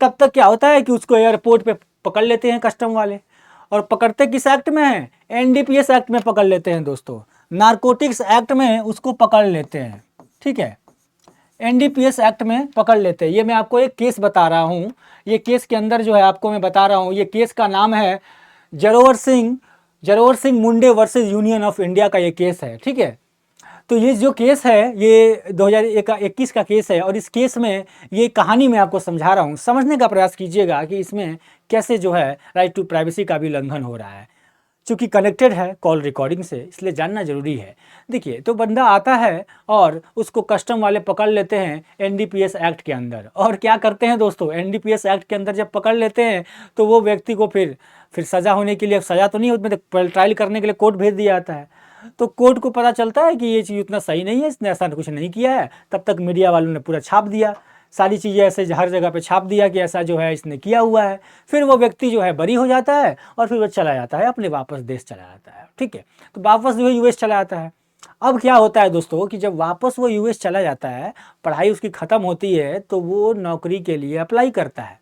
तब तक क्या होता है कि उसको एयरपोर्ट पे पकड़ लेते हैं कस्टम वाले, और पकड़ते किस एक्ट में है? एनडीपीएस एक्ट में पकड़ लेते हैं दोस्तों, नारकोटिक्स एक्ट में उसको पकड़ लेते हैं। ठीक है, एनडीपीएस एक्ट में पकड़ लेते हैं। ये मैं आपको एक केस बता रहा हूँ, ये केस के अंदर जो है आपको मैं बता रहा हूँ, ये केस का नाम है जरोवर सिंह मुंडे वर्सेस यूनियन ऑफ इंडिया का ये केस है। ठीक है, तो ये जो केस है ये 2021 का केस है, और इस केस में ये कहानी मैं आपको समझा रहा हूँ, समझने का प्रयास कीजिएगा कि इसमें कैसे जो है राइट टू प्राइवेसी का भी उल्लंघन हो रहा है। चूँकि कनेक्टेड है कॉल रिकॉर्डिंग से, इसलिए जानना जरूरी है। देखिए, तो बंदा आता है और उसको कस्टम वाले पकड़ लेते हैं एनडीपीएस एक्ट के अंदर, और क्या करते हैं दोस्तों, एनडीपीएस एक्ट के अंदर जब पकड़ लेते हैं तो वो व्यक्ति को फिर सज़ा होने के लिए, सज़ा तो नहीं होती, ट्रायल करने के लिए कोर्ट भेज दिया जाता है। तो कोर्ट को पता चलता है कि ये चीज़ उतना सही नहीं है, इसने ऐसा कुछ नहीं किया है। तब तक मीडिया वालों ने पूरा छाप दिया, सारी चीज़ें ऐसे हर जगह पे छाप दिया कि ऐसा जो है इसने किया हुआ है। फिर वो व्यक्ति जो है बरी हो जाता है और फिर वो चला जाता है अपने वापस देश चला जाता है। ठीक है, तो वापस जो है यूएस चला जाता है। अब क्या होता है दोस्तों कि जब वापस वो यूएस चला जाता है, पढ़ाई उसकी ख़त्म होती है, तो वो नौकरी के लिए अप्लाई करता है,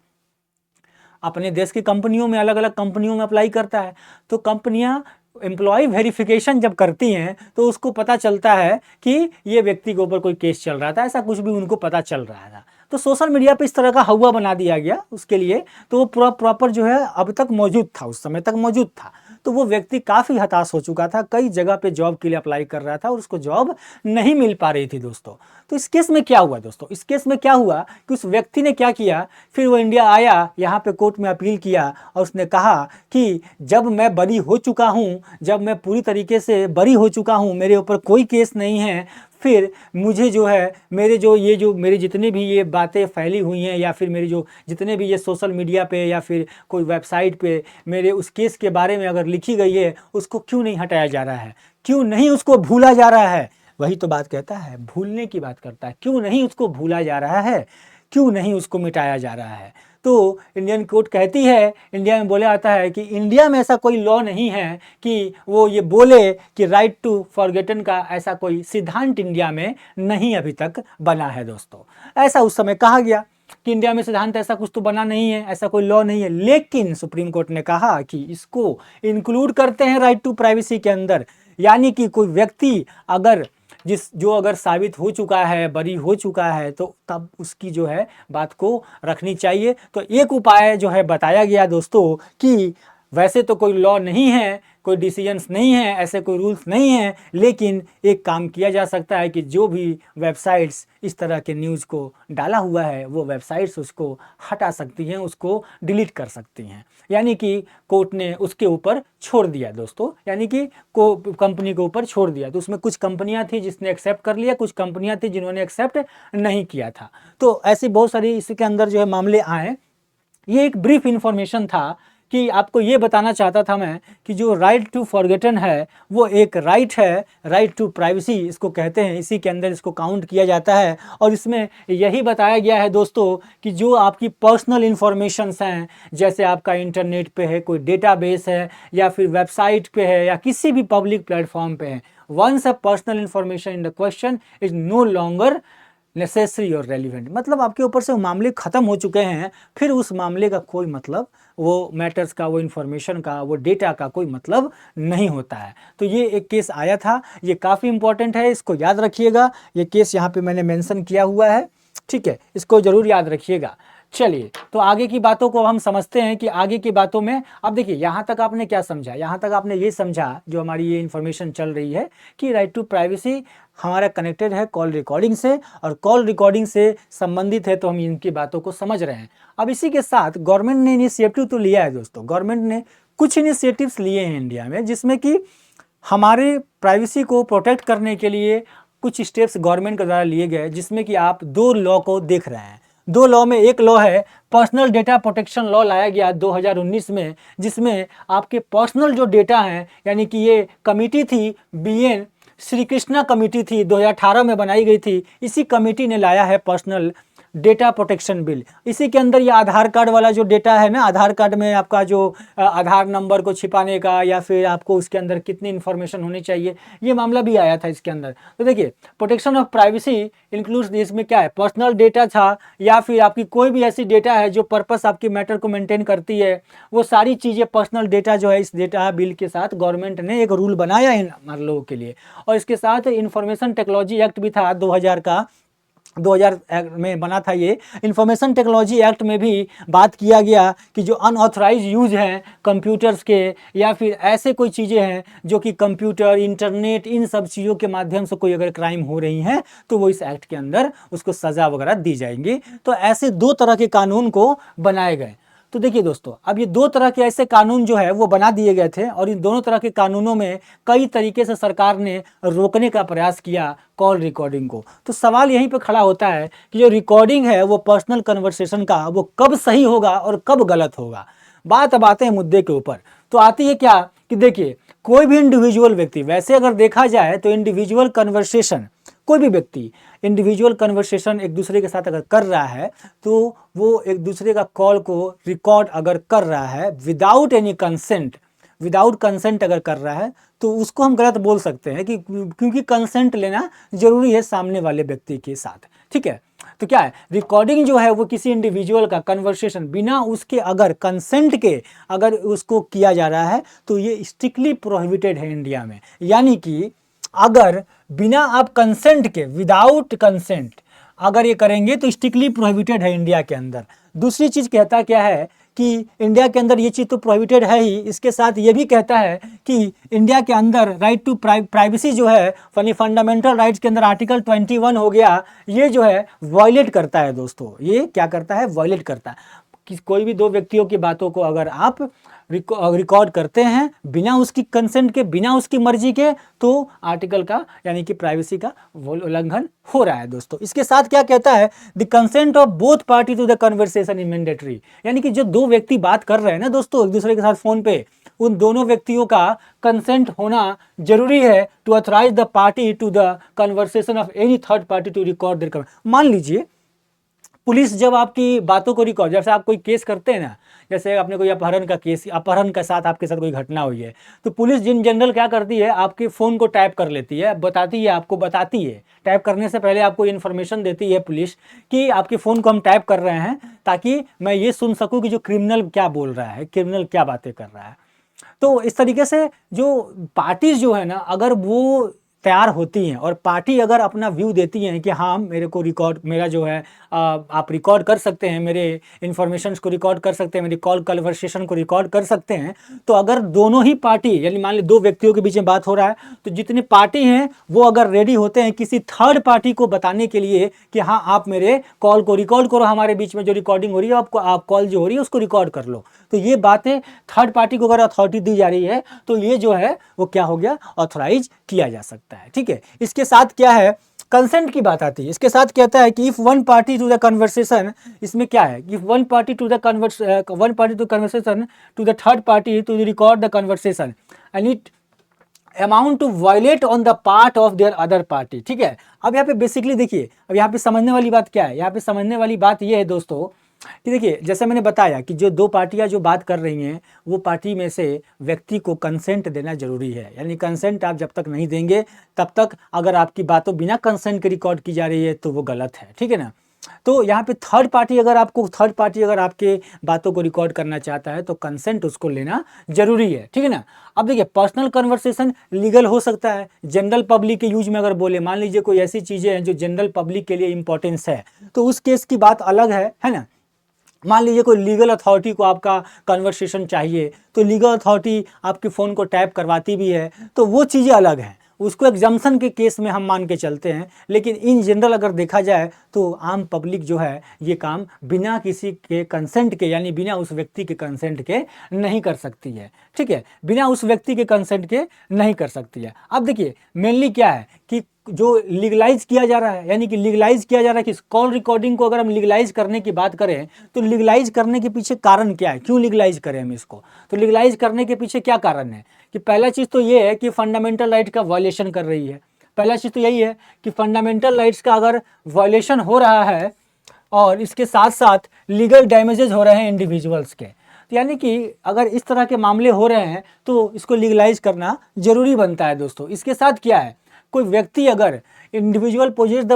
अपने देश की कंपनियों में, अलग अलग कंपनियों में अप्लाई करता है। तो कंपनियां एम्प्लॉय वेरिफिकेशन जब करती हैं तो उसको पता चलता है कि ये व्यक्ति के ऊपर कोई केस चल रहा था, ऐसा कुछ भी उनको पता चल रहा था। तो सोशल मीडिया पे इस तरह का हवा बना दिया गया उसके लिए, तो वो पूरा प्रॉपर जो है अब तक मौजूद था, उस समय तक मौजूद था। तो वो व्यक्ति काफ़ी हताश हो चुका था, कई जगह पे जॉब के लिए अप्लाई कर रहा था और उसको जॉब नहीं मिल पा रही थी दोस्तों। तो इस केस में क्या हुआ दोस्तों, इस केस में क्या हुआ कि उस व्यक्ति ने क्या किया, फिर वो इंडिया आया, यहाँ पे कोर्ट में अपील किया और उसने कहा कि जब मैं बरी हो चुका हूँ, जब मैं पूरी तरीके से बरी हो चुका हूँ, मेरे ऊपर कोई केस नहीं है, फिर मुझे जो है मेरे जितने भी ये बातें फैली हुई हैं, या फिर मेरे जो जितने भी ये सोशल मीडिया पे या फिर कोई वेबसाइट पे मेरे उस केस के बारे में अगर लिखी गई है, उसको क्यों नहीं हटाया जा रहा है, क्यों नहीं उसको भूला जा रहा है। वही तो बात कहता है, भूलने की बात करता है, क्यों नहीं उसको भूला जा रहा है, क्यों नहीं उसको मिटाया जा रहा है। तो इंडियन कोर्ट कहती है, इंडिया में बोला जाता है कि इंडिया में ऐसा कोई लॉ नहीं है कि वो ये बोले कि राइट टू फॉरगेटन का ऐसा कोई सिद्धांत इंडिया में नहीं अभी तक बना है दोस्तों। ऐसा उस समय कहा गया कि इंडिया में सिद्धांत ऐसा कुछ तो बना नहीं है, ऐसा कोई लॉ नहीं है। लेकिन सुप्रीम कोर्ट ने कहा कि इसको इंक्लूड करते हैं राइट टू प्राइवेसी के अंदर, यानी कि कोई व्यक्ति अगर साबित हो चुका है, बरी हो चुका है, तो तब उसकी जो है बात को रखनी चाहिए। तो एक उपाय जो है बताया गया दोस्तों कि वैसे तो कोई लॉ नहीं है, कोई डिसीजंस नहीं है, ऐसे कोई रूल्स नहीं है, लेकिन एक काम किया जा सकता है कि जो भी वेबसाइट्स इस तरह के न्यूज़ को डाला हुआ है, वो वेबसाइट्स उसको हटा सकती हैं, उसको डिलीट कर सकती हैं। यानी कि कोर्ट ने उसके ऊपर छोड़ दिया दोस्तों, यानी कि कंपनी के ऊपर छोड़ दिया। तो उसमें कुछ कंपनियां थी जिसने एक्सेप्ट कर लिया, कुछ कंपनियां थी जिन्होंने एक्सेप्ट नहीं किया था। तो ऐसी बहुत सारी इसके अंदर जो है मामले आए। ये एक ब्रीफ इंफॉर्मेशन था कि आपको ये बताना चाहता था मैं कि जो राइट टू फॉरगेटन है वो एक राइट है, राइट टू प्राइवेसी इसको कहते हैं, इसी के अंदर इसको काउंट किया जाता है। और इसमें यही बताया गया है दोस्तों कि जो आपकी पर्सनल इन्फॉर्मेशंस हैं, जैसे आपका इंटरनेट पे है, कोई डेटाबेस है, या फिर वेबसाइट पे है, या किसी भी पब्लिक प्लेटफॉर्म पे है, once a personal information in the question is no longer necessary और रेलिवेंट, मतलब आपके ऊपर से मामले ख़त्म हो चुके हैं, फिर उस मामले का कोई मतलब, वो मैटर्स का, वो इन्फॉर्मेशन का, वो डेटा का कोई मतलब नहीं होता है। तो ये एक केस आया था, ये काफ़ी इंपॉर्टेंट है, इसको याद रखिएगा। ये केस यहाँ पे मैंने मेंशन किया हुआ है, ठीक है, इसको ज़रूर याद रखिएगा। चलिए, तो आगे की बातों को हम समझते हैं कि आगे की बातों में, अब देखिए यहाँ तक आपने क्या समझा, यहाँ तक आपने ये समझा जो हमारी ये इन्फॉर्मेशन चल रही है कि राइट टू प्राइवेसी हमारा कनेक्टेड है कॉल रिकॉर्डिंग से, और कॉल रिकॉर्डिंग से संबंधित है, तो हम इनकी बातों को समझ रहे हैं। अब इसी के साथ गवर्नमेंट ने इनिशिएटिव तो लिया है दोस्तों, गवर्नमेंट ने कुछ इनिशिएटिव्स लिए हैं इंडिया में, जिसमें कि हमारे प्राइवेसी को प्रोटेक्ट करने के लिए कुछ स्टेप्स गवर्नमेंट के द्वारा लिए गए, जिसमें कि आप 2 लॉ को देख रहे हैं। 2 लॉ में एक लॉ है पर्सनल डेटा प्रोटेक्शन लॉ, लाया गया 2019 में, जिसमें आपके पर्सनल जो डेटा हैं, यानी कि ये कमेटी थी BN श्री कृष्णा कमेटी थी, 2018 में बनाई गई थी। इसी कमेटी ने लाया है पर्सनल डेटा प्रोटेक्शन बिल। इसी के अंदर ये आधार कार्ड वाला जो डेटा है ना, आधार कार्ड में आपका जो आधार नंबर को छिपाने का या फिर आपको उसके अंदर कितनी इन्फॉर्मेशन होनी चाहिए, ये मामला भी आया था इसके अंदर। तो देखिए प्रोटेक्शन ऑफ प्राइवेसी इंक्लूड्स, इसमें क्या है, पर्सनल डेटा था या फिर आपकी कोई भी ऐसी डेटा है जो पर्पस आपकी मैटर को मेंटेन करती है, वो सारी चीज़ें पर्सनल डेटा जो है इस डेटा बिल के साथ गवर्नमेंट ने एक रूल बनाया इन हमारे लोगों के लिए। और इसके साथ इंफॉर्मेशन टेक्नोलॉजी एक्ट भी था 2000 का, 2000 में बना था ये। इंफॉर्मेशन टेक्नोलॉजी एक्ट में भी बात किया गया कि जो अनऑथराइज यूज हैं कंप्यूटर्स के या फिर ऐसे कोई चीज़ें हैं जो कि कंप्यूटर, इंटरनेट, इन सब चीज़ों के माध्यम से कोई अगर क्राइम हो रही हैं तो वो इस एक्ट के अंदर उसको सज़ा वगैरह दी जाएंगी। तो ऐसे दो तरह के कानून को बनाए गए। तो देखिए दोस्तों, अब ये दो तरह के ऐसे कानून जो है वो बना दिए गए थे और इन दोनों तरह के कानूनों में कई तरीके से सरकार ने रोकने का प्रयास किया कॉल रिकॉर्डिंग को। तो सवाल यहीं पे खड़ा होता है कि जो रिकॉर्डिंग है वो पर्सनल कन्वर्सेशन का, वो कब सही होगा और कब गलत होगा। बात अब आते हैं मुद्दे के ऊपर। तो आती है क्या कि देखिए कोई भी इंडिविजुअल व्यक्ति, वैसे अगर देखा जाए तो इंडिविजुअल कन्वर्सेशन, कोई भी व्यक्ति इंडिविजुअल कन्वर्सेशन एक दूसरे के साथ अगर कर रहा है तो वो एक दूसरे का कॉल को रिकॉर्ड अगर कर रहा है without any consent, without consent अगर कर रहा है तो उसको हम गलत बोल सकते हैं कि क्योंकि कंसेंट लेना जरूरी है सामने वाले व्यक्ति के साथ। ठीक है, तो क्या है, रिकॉर्डिंग जो है वो किसी इंडिविजुअल का कन्वर्सेशन बिना उसके अगर कंसेंट के अगर उसको किया जा रहा है तो ये स्ट्रिक्टली प्रोहिबिटेड है इंडिया में। यानी कि अगर बिना आप कंसेंट के, विदाउट कंसेंट अगर ये करेंगे तो स्ट्रिक्टली प्रोहिबिटेड है इंडिया के अंदर। दूसरी चीज़ कहता क्या है कि इंडिया के अंदर ये चीज़ तो प्रोहिबिटेड है ही, इसके साथ ये भी कहता है कि इंडिया के अंदर राइट टू प्राइवेसी जो है फंडामेंटल राइट्स के अंदर आर्टिकल 21 हो गया, ये जो है वायलेट करता है दोस्तों। ये क्या करता है, वायलेट करता है कि कोई भी दो व्यक्तियों की बातों को अगर आप रिकॉर्ड करते हैं बिना उसकी कंसेंट के, बिना उसकी मर्जी के, तो आर्टिकल का यानी कि प्राइवेसी का उल्लंघन हो रहा है दोस्तों। इसके साथ क्या कहता है, the consent of both party to the conversation is mandatory. यानी कि जो दो व्यक्ति बात कर रहे हैं ना दोस्तों एक दूसरे के साथ फोन पे, उन दोनों व्यक्तियों का कंसेंट होना जरूरी है to authorise the party to the conversation of any third party to record there. मान लीजिए पुलिस जब आपकी बातों को रिकॉर्ड, जैसे आप कोई केस करते हैं ना, जैसे आपने कोई अपहरण का केस, अपहरण के साथ आपके साथ कोई घटना हुई है, तो पुलिस जिन जनरल क्या करती है, आपके फ़ोन को टैप कर लेती है, बताती है, आपको बताती है, टैप करने से पहले आपको इन्फॉर्मेशन देती है पुलिस कि आपके फ़ोन को हम टैप कर रहे हैं ताकि मैं ये सुन सकूँ कि जो क्रिमिनल क्या बोल रहा है, क्रिमिनल क्या बातें कर रहा है। तो इस तरीके से जो पार्टीज जो है ना, अगर वो तैयार होती हैं और पार्टी अगर अपना व्यू देती हैं कि हाँ मेरे को रिकॉर्ड, मेरा जो है आप रिकॉर्ड कर सकते हैं, मेरे इन्फॉर्मेशंस को रिकॉर्ड कर सकते हैं, मेरी कॉल कन्वर्सेशन को रिकॉर्ड कर सकते हैं, तो अगर दोनों ही पार्टी, यानी मान ली दो व्यक्तियों के बीच में बात हो रहा है, तो जितने पार्टी हैं वो अगर रेडी होते हैं किसी थर्ड पार्टी को बताने के लिए कि हाँ आप मेरे कॉल को रिकॉर्ड करो, हमारे बीच में जो रिकॉर्डिंग हो रही है आपको, आप कॉल जो हो रही है उसको रिकॉर्ड कर लो, तो ये बातें थर्ड पार्टी को अगर अथॉरिटी दी जा रही है तो ये जो है वो क्या हो गया, ऑथराइज किया जा सकता है। ठीक है, इसके साथ क्या है, कंसेंट की बात आती है। इसके साथ कहता है कि if one party to the conversation, इसमें क्या है, if one party to conversation to the third party to record the conversation and it amount to violate on the part of there other party. ठीक है, अब यहाँ पे basically देखिए, अब यहाँ पे समझने वाली बात क्या है, यहाँ पे समझने वाली बात ये है दोस्तों कि देखिए जैसे मैंने बताया कि जो दो पार्टियां जो बात कर रही हैं वो पार्टी में से व्यक्ति को कंसेंट देना जरूरी है। यानी कंसेंट आप जब तक नहीं देंगे तब तक अगर आपकी बातों बिना कंसेंट के रिकॉर्ड की जा रही है तो वो गलत है। ठीक है ना, तो यहाँ पे थर्ड पार्टी अगर आपके बातों को रिकॉर्ड करना चाहता है तो कंसेंट उसको लेना जरूरी है। ठीक है ना, अब देखिए पर्सनल कन्वर्सेशन लीगल हो सकता है, जनरल पब्लिक के यूज में अगर बोले, मान लीजिए कोई ऐसी चीज़ें हैं जो जनरल पब्लिक के लिए इंपॉर्टेंस है तो उस केस की बात अलग है ना। मान लीजिए कोई लीगल अथॉरिटी को आपका कन्वर्सेशन चाहिए तो लीगल अथॉरिटी आपके फ़ोन को टैप करवाती भी है, तो वो चीज़ें अलग हैं, उसको एग्जाम्पशन के केस में हम मान के चलते हैं। लेकिन इन जनरल अगर देखा जाए तो आम पब्लिक जो है ये काम बिना किसी के कंसेंट के, यानी बिना उस व्यक्ति के कंसेंट के नहीं कर सकती है। ठीक है, बिना उस व्यक्ति के कंसेंट के नहीं कर सकती है। अब देखिए मेनली क्या है कि जो लीगलाइज किया जा रहा है, यानी कि लीगलाइज किया जा रहा है कि कॉल रिकॉर्डिंग को अगर हम लीगलाइज करने की बात करें तो लीगलाइज करने के पीछे कारण क्या है, क्यों लीगलाइज करें हम इसको, तो लीगलाइज करने के पीछे क्या कारण है कि पहला चीज़ तो ये है कि फंडामेंटल राइट का वायलेशन कर रही है। पहला चीज़ तो यही है कि फंडामेंटल राइट्स का अगर वायलेशन हो रहा है और इसके साथ साथ लीगल डैमेजेस हो रहे हैं इंडिविजुअल्स के। तो यानी कि अगर इस तरह के मामले हो रहे हैं तो इसको लीगलाइज करना जरूरी बनता है दोस्तों। इसके साथ क्या है, कोई व्यक्ति अगर individual poses the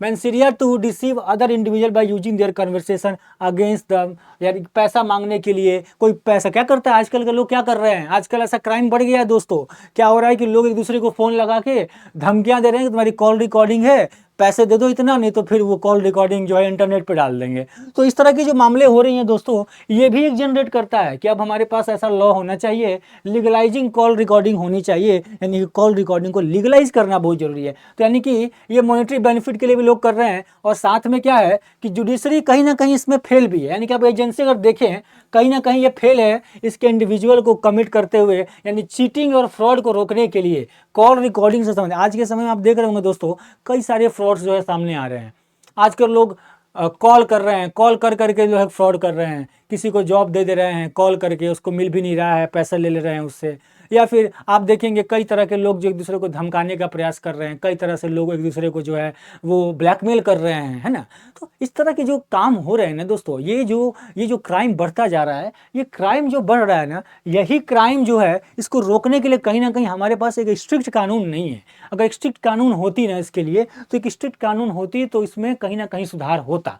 mens rea to deceive other individual by using their conversation against the, यानी पैसा मांगने के लिए कोई पैसा क्या करता है, आजकल के लोग क्या कर रहे हैं, आजकल ऐसा क्राइम बढ़ गया है दोस्तों। क्या हो रहा है कि लोग एक दूसरे को फोन लगा के धमकियां दे रहे हैं कि तुम्हारी कॉल रिकॉर्डिंग है, पैसे दे दो इतना, नहीं तो फिर वो कॉल रिकॉर्डिंग जो है इंटरनेट पे डाल देंगे। तो इस तरह के जो मामले हो रही हैं दोस्तों, ये भी एक जनरेट करता है कि अब हमारे पास ऐसा लॉ होना चाहिए, लीगलाइजिंग कॉल रिकॉर्डिंग होनी चाहिए, यानी कि कॉल रिकॉर्डिंग को लीगलाइज करना बहुत जरूरी है। तो यानी कि ये मॉनेटरी बेनिफिट के लिए भी लोग कर रहे हैं, और साथ में क्या है कि जुडिशरी कहीं ना कहीं इसमें फेल भी है, यानी कि आप एजेंसी अगर देखें कहीं ना कहीं ये फेल है इसके इंडिविजुअल को कमिट करते हुए, यानी चीटिंग और फ्रॉड को रोकने के लिए कॉल रिकॉर्डिंग से संबंधित। आज के समय में आप देख रहे होंगे दोस्तों, कई सारे फ्रॉड्स जो है सामने आ रहे हैं। आजकल लोग कॉल कर रहे हैं, कॉल कर करके जो है फ्रॉड कर रहे हैं, किसी को जॉब दे दे रहे हैं कॉल करके, उसको मिल भी नहीं रहा है, पैसा ले ले रहे हैं उससे। या फिर आप देखेंगे कई तरह के लोग जो एक दूसरे को धमकाने का प्रयास कर रहे हैं, कई तरह से लोग एक दूसरे को जो है वो ब्लैकमेल कर रहे हैं, है ना। तो इस तरह के जो काम हो रहे हैं ना दोस्तों, ये जो क्राइम बढ़ता जा रहा है, ये क्राइम जो बढ़ रहा है ना, यही क्राइम जो है इसको रोकने के लिए कहीं ना कहीं हमारे पास एक स्ट्रिक्ट कानून नहीं है। अगर एक स्ट्रिक्ट कानून होती ना इसके लिए, तो एक स्ट्रिक्ट कानून होती तो इसमें कहीं ना कहीं सुधार होता।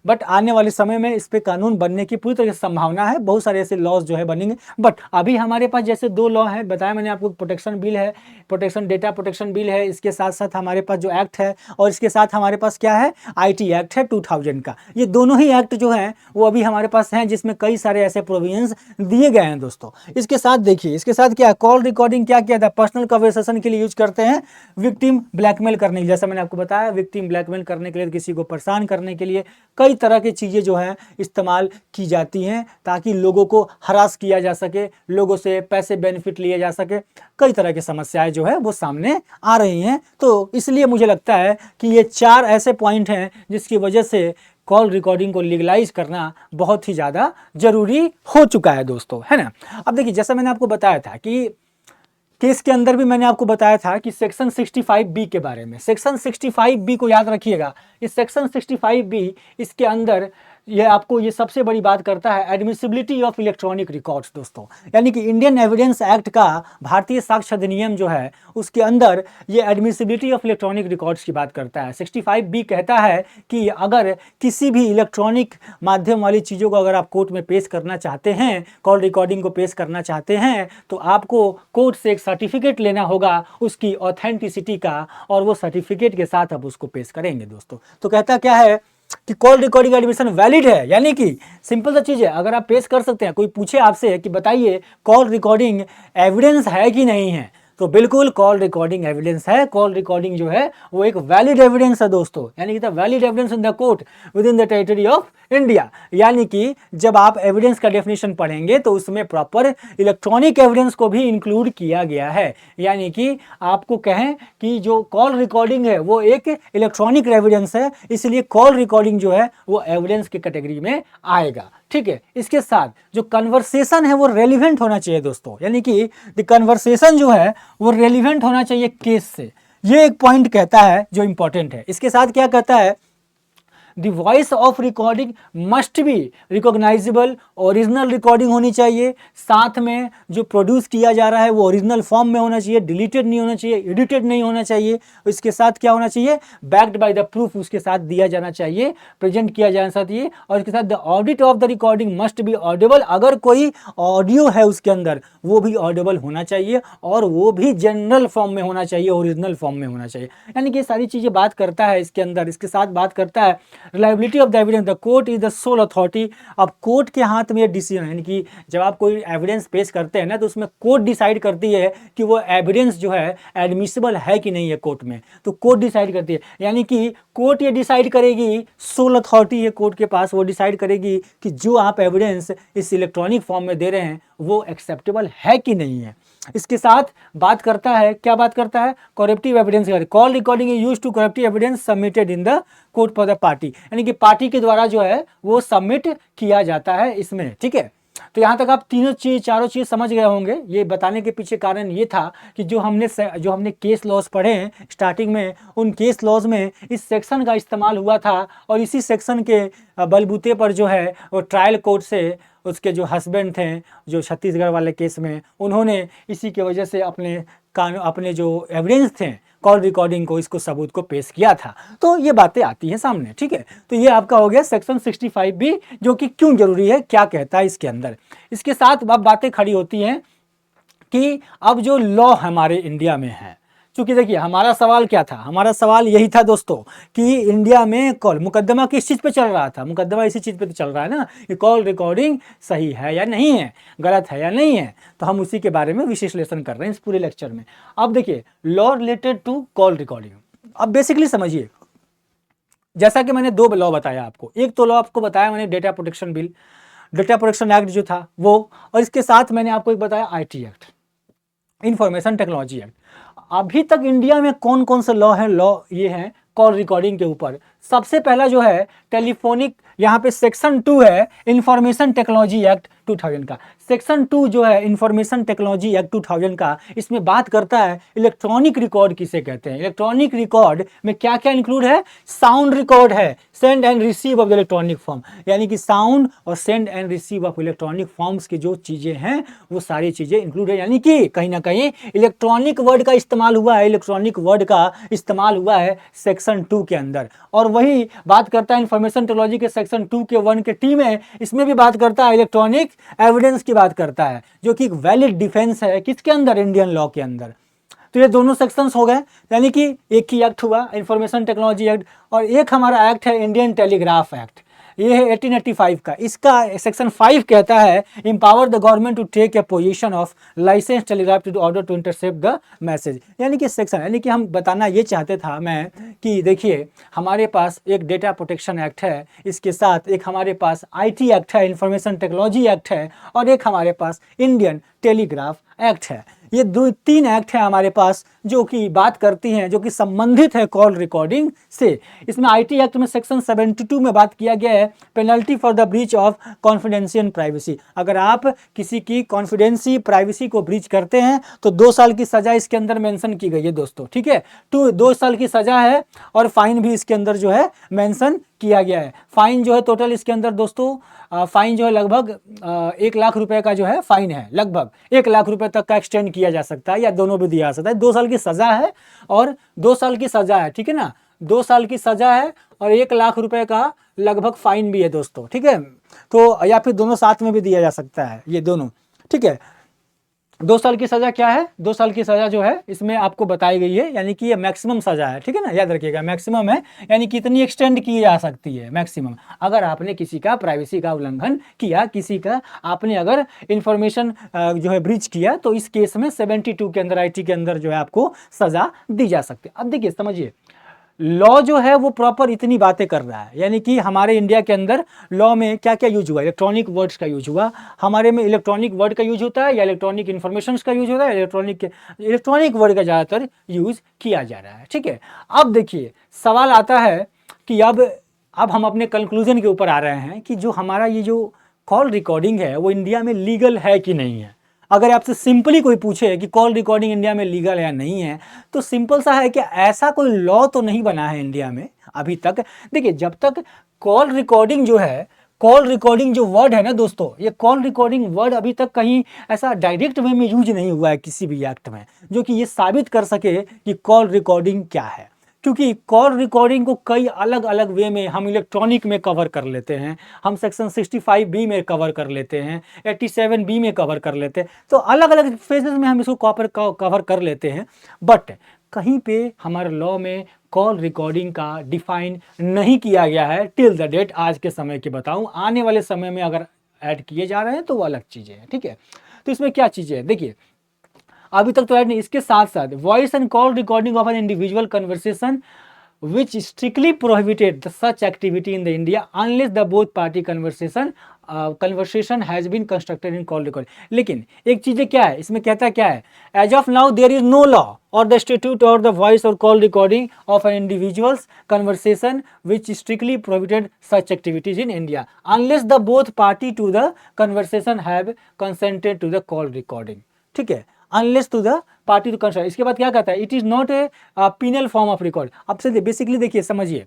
बट आने वाले समय में इस पे कानून बनने की पूरी तरह से संभावना है, बहुत सारे ऐसे लॉज जो है बनेंगे। बट अभी हमारे पास जैसे दो लॉ हैं, बताया मैंने आपको, प्रोटेक्शन बिल है, प्रोटेक्शन डेटा प्रोटेक्शन बिल है, इसके साथ साथ हमारे पास जो एक्ट है, और इसके साथ हमारे पास क्या है, आईटी एक्ट है 2000 का। ये दोनों ही एक्ट जो हैं वो अभी हमारे पास हैं, जिसमें कई सारे ऐसे प्रोविजंस दिए गए हैं दोस्तों। इसके साथ देखिए, इसके साथ क्या, कॉल रिकॉर्डिंग क्या किया था, पर्सनल कन्वर्सेशन के लिए यूज करते हैं, विक्टिम ब्लैकमेल करने के लिए, जैसा मैंने आपको बताया, विक्टिम ब्लैकमेल करने के लिए, किसी को परेशान करने के लिए कई तरह की चीज़ें जो हैं इस्तेमाल की जाती हैं, ताकि लोगों को हरास किया जा सके, लोगों से पैसे बेनिफिट लिए जा सके। कई तरह की समस्याएं जो है वो सामने आ रही हैं। तो इसलिए मुझे लगता है कि ये 4 ऐसे पॉइंट हैं जिसकी वजह से कॉल रिकॉर्डिंग को लीगलाइज करना बहुत ही ज़्यादा जरूरी हो चुका है दोस्तों, है ना। अब देखिए, जैसा मैंने आपको बताया था कि केस के अंदर भी मैंने आपको बताया था कि सेक्शन 65B के बारे में, सेक्शन 65B को याद रखिएगा। इस सेक्शन 65B, इसके अंदर ये आपको ये सबसे बड़ी बात करता है एडमिसिबिलिटी ऑफ इलेक्ट्रॉनिक रिकॉर्ड्स दोस्तों, यानी कि इंडियन एविडेंस एक्ट का, भारतीय साक्ष्य अधिनियम जो है उसके अंदर ये एडमिसिबिलिटी ऑफ इलेक्ट्रॉनिक रिकॉर्ड्स की बात करता है। 65B कहता है कि अगर किसी भी इलेक्ट्रॉनिक माध्यम वाली चीज़ों को अगर आप कोर्ट में पेश करना चाहते हैं, कॉल रिकॉर्डिंग को पेश करना चाहते हैं, तो आपको कोर्ट से एक सर्टिफिकेट लेना होगा उसकी ऑथेंटिसिटी का, और वो सर्टिफिकेट के साथ आप उसको पेश करेंगे दोस्तों। तो कहता क्या है कि कॉल रिकॉर्डिंग एडमिशन वैलिड है, यानी कि सिंपल सा चीज़ है, अगर आप पेश कर सकते हैं, कोई पूछे आपसे कि बताइए कॉल रिकॉर्डिंग एविडेंस है कि नहीं है, तो बिल्कुल कॉल रिकॉर्डिंग एविडेंस है। कॉल रिकॉर्डिंग जो है वो एक वैलिड एविडेंस है दोस्तों, यानी कि the valid evidence in the court with in the territory of India. यानी कि जब आप एविडेंस का डेफिनेशन पढ़ेंगे तो उसमें प्रॉपर इलेक्ट्रॉनिक एविडेंस को भी इंक्लूड किया गया है। यानी कि आपको कहें कि जो कॉल रिकॉर्डिंग है वो एक इलेक्ट्रॉनिक एविडेंस है, इसलिए कॉल रिकॉर्डिंग जो है वो एविडेंस की कैटेगरी में आएगा, ठीक है। इसके साथ जो कन्वर्सेशन है वो रेलिवेंट होना चाहिए दोस्तों, यानी कि द कन्वर्सेशन जो है वो रेलिवेंट होना चाहिए केस से। ये एक पॉइंट कहता है जो इंपॉर्टेंट है। इसके साथ क्या कहता है, the voice of recording must be recognisable, original recording होनी चाहिए, साथ में जो प्रोड्यूस किया जा रहा है वो ओरिजिनल फॉर्म में होना चाहिए, डिलीटेड नहीं होना चाहिए, एडिटेड नहीं होना चाहिए। इसके साथ क्या होना चाहिए, बैक्ड बाय द प्रूफ उसके साथ दिया जाना चाहिए, प्रेजेंट किया जाना चाहिए। और इसके साथ the audit of the recording must be audible, अगर कोई ऑडियो है उसके अंदर वो भी ऑडिबल होना चाहिए, और वो भी जनरल फॉर्म में होना चाहिए, ओरिजिनल फॉर्म में होना चाहिए। यानी कि ये सारी चीज़ें बात करता है इसके अंदर। इसके साथ बात करता है reliability of the evidence, the court is the soul authority. अब कोर्ट के हाथ में ये डिसीजन है, यानी कि जब आप कोई एविडेंस पेश करते हैं ना, तो उसमें कोर्ट डिसाइड करती है कि वो एविडेंस जो है एडमिसिबल है कि नहीं है कोर्ट में, तो कोर्ट डिसाइड करती है। यानी कि कोर्ट ये डिसाइड करेगी, सोल अथॉरिटी है कोर्ट के पास, वो डिसाइड करेगी कि जो आप एविडेंस इस इलेक्ट्रॉनिक फॉर्म में दे रहे हैं वो एक्सेप्टेबल है कि नहीं है। इसके साथ बात करता है, क्या बात करता है, corroborative evidence. Call recording is used to corroborative evidence submitted in the court for the party, यानी कि पार्टी के द्वारा जो है वो सबमिट किया जाता है इसमें, ठीक है। तो यहाँ तक आप तीनों चीज चारों चीज समझ गए होंगे। ये बताने के पीछे कारण ये था कि जो हमने केस लॉज पढ़े हैं स्टार्टिंग में, उन केस लॉज में इस सेक्शन का इस्तेमाल हुआ था और इसी सेक्शन के बलबूते पर जो है वो ट्रायल कोर्ट से उसके जो हस्बैंड थे जो छत्तीसगढ़ वाले केस में, उन्होंने इसी की वजह से अपने जो एविडेंस थे कॉल रिकॉर्डिंग को, इसको सबूत को पेश किया था। तो ये बातें आती हैं सामने, ठीक है। तो ये आपका हो गया सेक्शन 65 भी, जो कि क्यों जरूरी है, क्या कहता है इसके अंदर। इसके साथ अब बातें खड़ी होती हैं कि अब जो लॉ हमारे इंडिया में है, क्योंकि देखिए हमारा सवाल क्या था, हमारा सवाल यही था दोस्तों कि इंडिया में कॉल मुकदमा किस चीज़ पे चल रहा था, मुकदमा इसी चीज़ पे तो चल रहा है ना कि कॉल रिकॉर्डिंग सही है या नहीं है, गलत है या नहीं है। तो हम उसी के बारे में विश्लेषण कर रहे हैं इस पूरे लेक्चर में। अब देखिए law related to call recording, अब बेसिकली समझिए, जैसा कि मैंने 2 लॉ बताया आपको, एक तो लॉ आपको बताया मैंने data protection bill, data protection act जो था वो, और इसके साथ मैंने आपको एक बताया IT act, information technology act. अभी तक इंडिया में कौन कौन से लॉ है, लॉ ये है कॉल रिकॉर्डिंग के ऊपर। सबसे पहला जो है टेलीफोनिक, यहाँ पे सेक्शन 2 है इंफॉर्मेशन टेक्नोलॉजी एक्ट 2000 का। सेक्शन 2 जो है इंफॉर्मेशन टेक्नोलॉजी एक्ट 2000 का, इसमें बात करता है इलेक्ट्रॉनिक रिकॉर्ड किसे कहते हैं। इलेक्ट्रॉनिक रिकॉर्ड में क्या क्या इंक्लूड है, साउंड रिकॉर्ड है, send and receive of electronic form, यानी कि साउंड और send and receive of electronic forms की जो चीजें हैं वो सारी चीजें इंक्लूड है, यानी कि कहीं ना कहीं इलेक्ट्रॉनिक वर्ड का इस्तेमाल हुआ है, इलेक्ट्रॉनिक वर्ड का इस्तेमाल हुआ है सेक्शन 2 के अंदर। और वही बात करता है इंफॉर्मेशन टेक्नोलॉजी के सेक्शन 2 के 1 के टी में, इसमें भी बात करता है इलेक्ट्रॉनिक एविडेंस की बात करता है, जो कि एक वैलिड डिफेंस है किसके अंदर, इंडियन लॉ के अंदर। तो ये दोनों सेक्शंस हो गए, यानी कि एक ही एक्ट हुआ इंफॉर्मेशन टेक्नोलॉजी एक्ट, और एक हमारा एक्ट है इंडियन टेलीग्राफ एक्ट, ये है 1885 का। इसका सेक्शन 5 कहता है empower the government to take a position of licence telegraph to order to intercept the message, यानी कि सेक्शन, यानी कि हम बताना ये चाहते था मैं कि देखिए हमारे पास एक डेटा प्रोटेक्शन एक्ट है, इसके साथ एक हमारे पास IT एक्ट है, इंफॉर्मेशन टेक्नोलॉजी एक्ट है, और एक हमारे पास इंडियन टेलीग्राफ एक्ट है। ये 2-3 एक्ट है हमारे पास जो कि बात करती हैं, जो कि संबंधित है कॉल रिकॉर्डिंग से। इसमें IT एक्ट में सेक्शन 72 में बात किया गया है penalty for the breach of confidency and privacy. अगर आप किसी की कॉन्फिडेंसी प्राइवेसी को ब्रीच करते हैं तो 2 साल की सजा इसके अंदर मेंशन की गई है दोस्तों, ठीक है। 2 साल की सजा है और फाइन भी इसके अंदर जो है मेंशन किया गया है। फाइन जो है टोटल इसके अंदर दोस्तों फाइन जो है लगभग 1 लाख रुपए का जो है फाइन है, लगभग 1 लाख रुपए तक का एक्सटेंड किया जा सकता है या दोनों भी दिया जा सकता है। 2 साल की सजा है और 2 साल की सजा है, ठीक है ना, 2 साल की सजा है और 1 लाख रुपए का लगभग फाइन भी है दोस्तों, ठीक है। तो या फिर दोनों साथ में भी दिया जा सकता है, ये दोनों, ठीक है। 2 साल की सजा क्या है, 2 साल की सजा जो है इसमें आपको बताई गई है, यानी कि ये मैक्सिमम सजा है, ठीक है ना, याद रखिएगा मैक्सिमम है, यानी कितनी एक्सटेंड की जा सकती है मैक्सिमम। अगर आपने किसी का प्राइवेसी का उल्लंघन किया, किसी का आपने अगर इंफॉर्मेशन जो है ब्रीच किया, तो इस केस में 72 के अंदर IT के अंदर जो है आपको सजा दी जा सकती है। अब देखिए समझिए लॉ जो है वो प्रॉपर इतनी बातें कर रहा है, यानी कि हमारे इंडिया के अंदर लॉ में क्या क्या यूज हुआ, इलेक्ट्रॉनिक वर्ड्स का यूज हुआ, हमारे में इलेक्ट्रॉनिक वर्ड का यूज होता है या इलेक्ट्रॉनिक इन्फॉर्मेशन का यूज होता है, इलेक्ट्रॉनिक वर्ड का ज़्यादातर यूज किया जा रहा है, ठीक है। अब देखिए सवाल आता है कि अब हम अपने कंक्लूजन के ऊपर आ रहे हैं कि जो हमारा ये जो कॉल रिकॉर्डिंग है वो इंडिया में लीगल है कि नहीं है। अगर आपसे सिंपली कोई पूछे कि कॉल रिकॉर्डिंग इंडिया में लीगल है या नहीं है, तो सिंपल सा है कि ऐसा कोई लॉ तो नहीं बना है इंडिया में अभी तक। देखिए जब तक कॉल रिकॉर्डिंग जो है, कॉल रिकॉर्डिंग जो वर्ड है ना दोस्तों, ये कॉल रिकॉर्डिंग वर्ड अभी तक कहीं ऐसा डायरेक्ट वे में यूज नहीं हुआ है किसी भी एक्ट में, जो कि ये साबित कर सके कि कॉल रिकॉर्डिंग क्या है। क्योंकि कॉल रिकॉर्डिंग को कई अलग अलग वे में हम इलेक्ट्रॉनिक में कवर कर लेते हैं, हम सेक्शन 65B में कवर कर लेते हैं, 87B में कवर कर लेते हैं, तो अलग अलग फेजेस में हम इसको कवर कर लेते हैं। बट कहीं पे हमारे लॉ में कॉल रिकॉर्डिंग का डिफाइन नहीं किया गया है टिल द डेट, आज के समय की बताऊं, आने वाले समय में अगर ऐड किए जा रहे हैं तो वो अलग चीज़ें हैं, ठीक है। तो इसमें क्या चीज़ें हैं देखिए, अभी तक तो ऐड नहीं, इसके साथ साथ voice and call recording of an individual conversation which strictly prohibited the such activity in the India unless the both party conversation conversation has been constructed in call recording. लेकिन एक चीज़ें क्या है इसमें, कहता क्या है, as of now there is no law or the statute or the voice or call recording of an individual's conversation which strictly prohibited such activities in India unless the both party to the conversation have consented to the call recording। ठीक है, unless to the party to consent। इसके बाद क्या कहता है, it is not a penal form of record। अब से basically देखिए समझिए,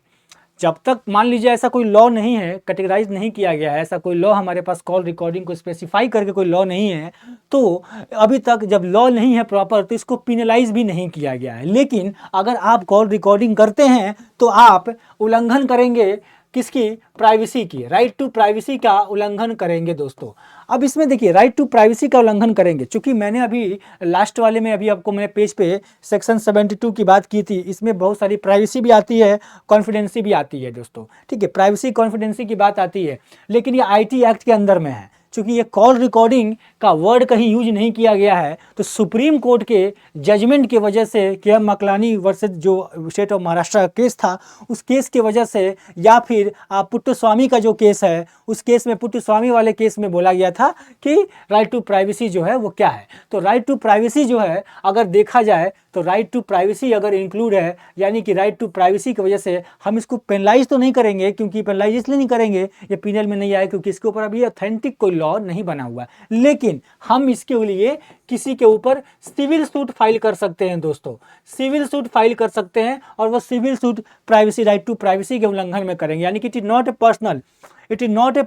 जब तक मान लीजिए ऐसा कोई लॉ नहीं है, कैटेगराइज नहीं किया गया है, ऐसा कोई लॉ हमारे पास कॉल रिकॉर्डिंग को स्पेसिफाई करके कोई लॉ नहीं है, तो अभी तक जब लॉ नहीं है प्रॉपर तो इसको पिनलाइज भी नहीं किया गया है। लेकिन अगर आप कॉल रिकॉर्डिंग करते हैं तो आप उल्लंघन करेंगे किसकी, प्राइवेसी की, राइट टू प्राइवेसी का उल्लंघन करेंगे दोस्तों। अब इसमें देखिए राइट टू प्राइवेसी का उल्लंघन करेंगे, चूंकि मैंने अभी लास्ट वाले में अभी आपको मैंने पेज पे सेक्शन 72 की बात की थी, इसमें बहुत सारी प्राइवेसी भी आती है, कॉन्फिडेंसी भी आती है दोस्तों। ठीक है, प्राइवेसी कॉन्फिडेंसी की बात आती है, लेकिन ये आईटी एक्ट के अंदर में है। चूंकि ये कॉल रिकॉर्डिंग का वर्ड कहीं यूज नहीं किया गया है, तो सुप्रीम कोर्ट के जजमेंट की वजह से, के एम मकलानी वर्सेस जो स्टेट ऑफ महाराष्ट्र का केस था, उस केस की वजह से, या फिर पुट्टस्वामी का जो केस है, उस केस में पुट्टस्वामी वाले केस में बोला गया था कि राइट टू प्राइवेसी जो है वो क्या है। तो राइट टू प्राइवेसी जो है अगर देखा जाए तो राइट टू प्राइवेसी अगर इंक्लूड है, यानी कि राइट टू प्राइवेसी की वजह से हम इसको पेनलाइज तो नहीं करेंगे, क्योंकि पेनलाइज इसलिए नहीं करेंगे, ये पिनल में नहीं आए क्योंकि इसके ऊपर अभी ऑथेंटिक कोई लॉ नहीं बना हुआ है। लेकिन हम इसके लिए किसी के ऊपर सिविल सूट फाइल कर सकते हैं दोस्तों, सिविल सूट फाइल कर सकते हैं, और वो civil suit privacy, right to privacy के उल्लंघन में करेंगे। यानी कि it is not a personal, it is not a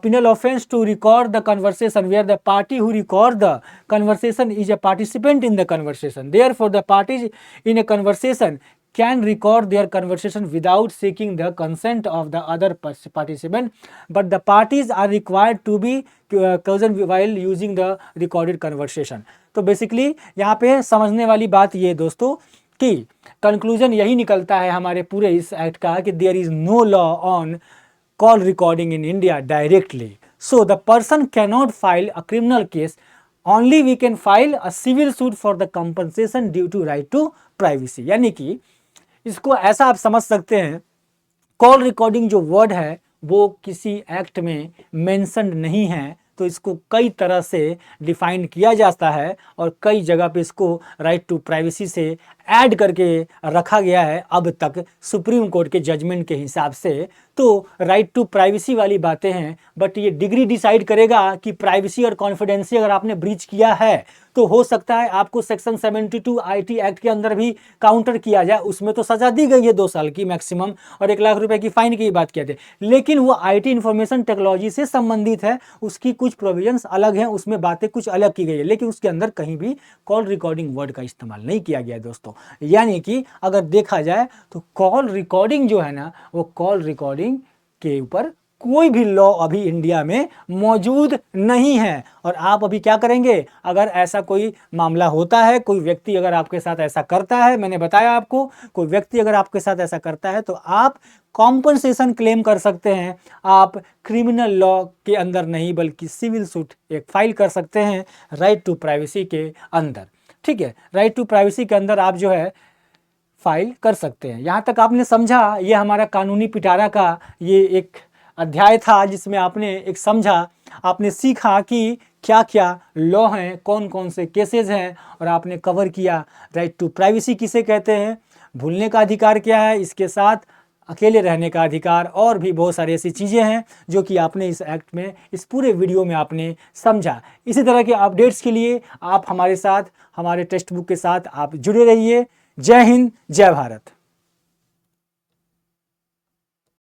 penal offense to record the conversation where the party who record the conversation is a participant in the conversation। Therefore the parties in a conversation can record their conversation without seeking the consent of the other participant, but the parties are required to be chosen while using the recorded conversation। तो basically यहाँ पे समझने वाली बात ये दोस्तों कि conclusion यही निकलता है हमारे पूरे इस एक्ट का कि there is no law on call recording in India directly, so the person cannot file a criminal case, only we can file a civil suit for the compensation due to right to privacy। यानी कि इसको ऐसा आप समझ सकते हैं, call recording जो word है वो किसी एक्ट में मेंशन नहीं है, तो इसको कई तरह से डिफाइन किया जाता है और कई जगह पे इसको राइट टू प्राइवेसी से ऐड करके रखा गया है अब तक सुप्रीम कोर्ट के जजमेंट के हिसाब से। तो राइट टू प्राइवेसी वाली बातें हैं, बट ये डिग्री डिसाइड करेगा कि प्राइवेसी और कॉन्फिडेंसी अगर आपने ब्रीच किया है तो हो सकता है आपको सेक्शन 72 आईटी एक्ट के अंदर भी काउंटर किया जाए। उसमें तो सजा दी गई है 2 साल की मैक्सिमम और 1 लाख रुपए की फाइन की बात किए थे, लेकिन वो आईटी इंफॉर्मेशन टेक्नोलॉजी से संबंधित है, उसकी कुछ प्रोविजंस अलग हैं, उसमें बातें कुछ अलग की गई है, लेकिन उसके अंदर कहीं भी कॉल रिकॉर्डिंग वर्ड का इस्तेमाल नहीं किया गया दोस्तों। यानी कि अगर देखा जाए तो कॉल रिकॉर्डिंग जो है ना, वो कॉल रिकॉर्डिंग के ऊपर कोई भी लॉ अभी इंडिया में मौजूद नहीं है। और आप अभी क्या करेंगे, अगर ऐसा कोई मामला होता है, कोई व्यक्ति अगर आपके साथ ऐसा करता है, मैंने बताया आपको, कोई व्यक्ति अगर आपके साथ ऐसा करता है तो आप कॉम्पनसेशन क्लेम कर सकते हैं। आप क्रिमिनल लॉ के अंदर नहीं बल्कि सिविल सूट एक फाइल कर सकते हैं राइट टू प्राइवेसी के अंदर। ठीक है, राइट टू प्राइवेसी के अंदर आप जो है फाइल कर सकते हैं। यहाँ तक आपने समझा, ये हमारा कानूनी पिटारा का ये एक अध्याय था जिसमें आपने एक समझा, आपने सीखा कि क्या क्या लॉ हैं, कौन कौन से केसेस हैं, और आपने कवर किया राइट टू प्राइवेसी किसे कहते हैं, भूलने का अधिकार क्या है, इसके साथ अकेले रहने का अधिकार, और भी बहुत सारी ऐसी चीज़ें हैं जो कि आपने इस एक्ट में, इस पूरे वीडियो में आपने समझा। इसी तरह के अपडेट्स के लिए आप हमारे साथ, हमारे टेक्स्ट बुक के साथ आप जुड़े रहिए। जय हिंद, जय भारत।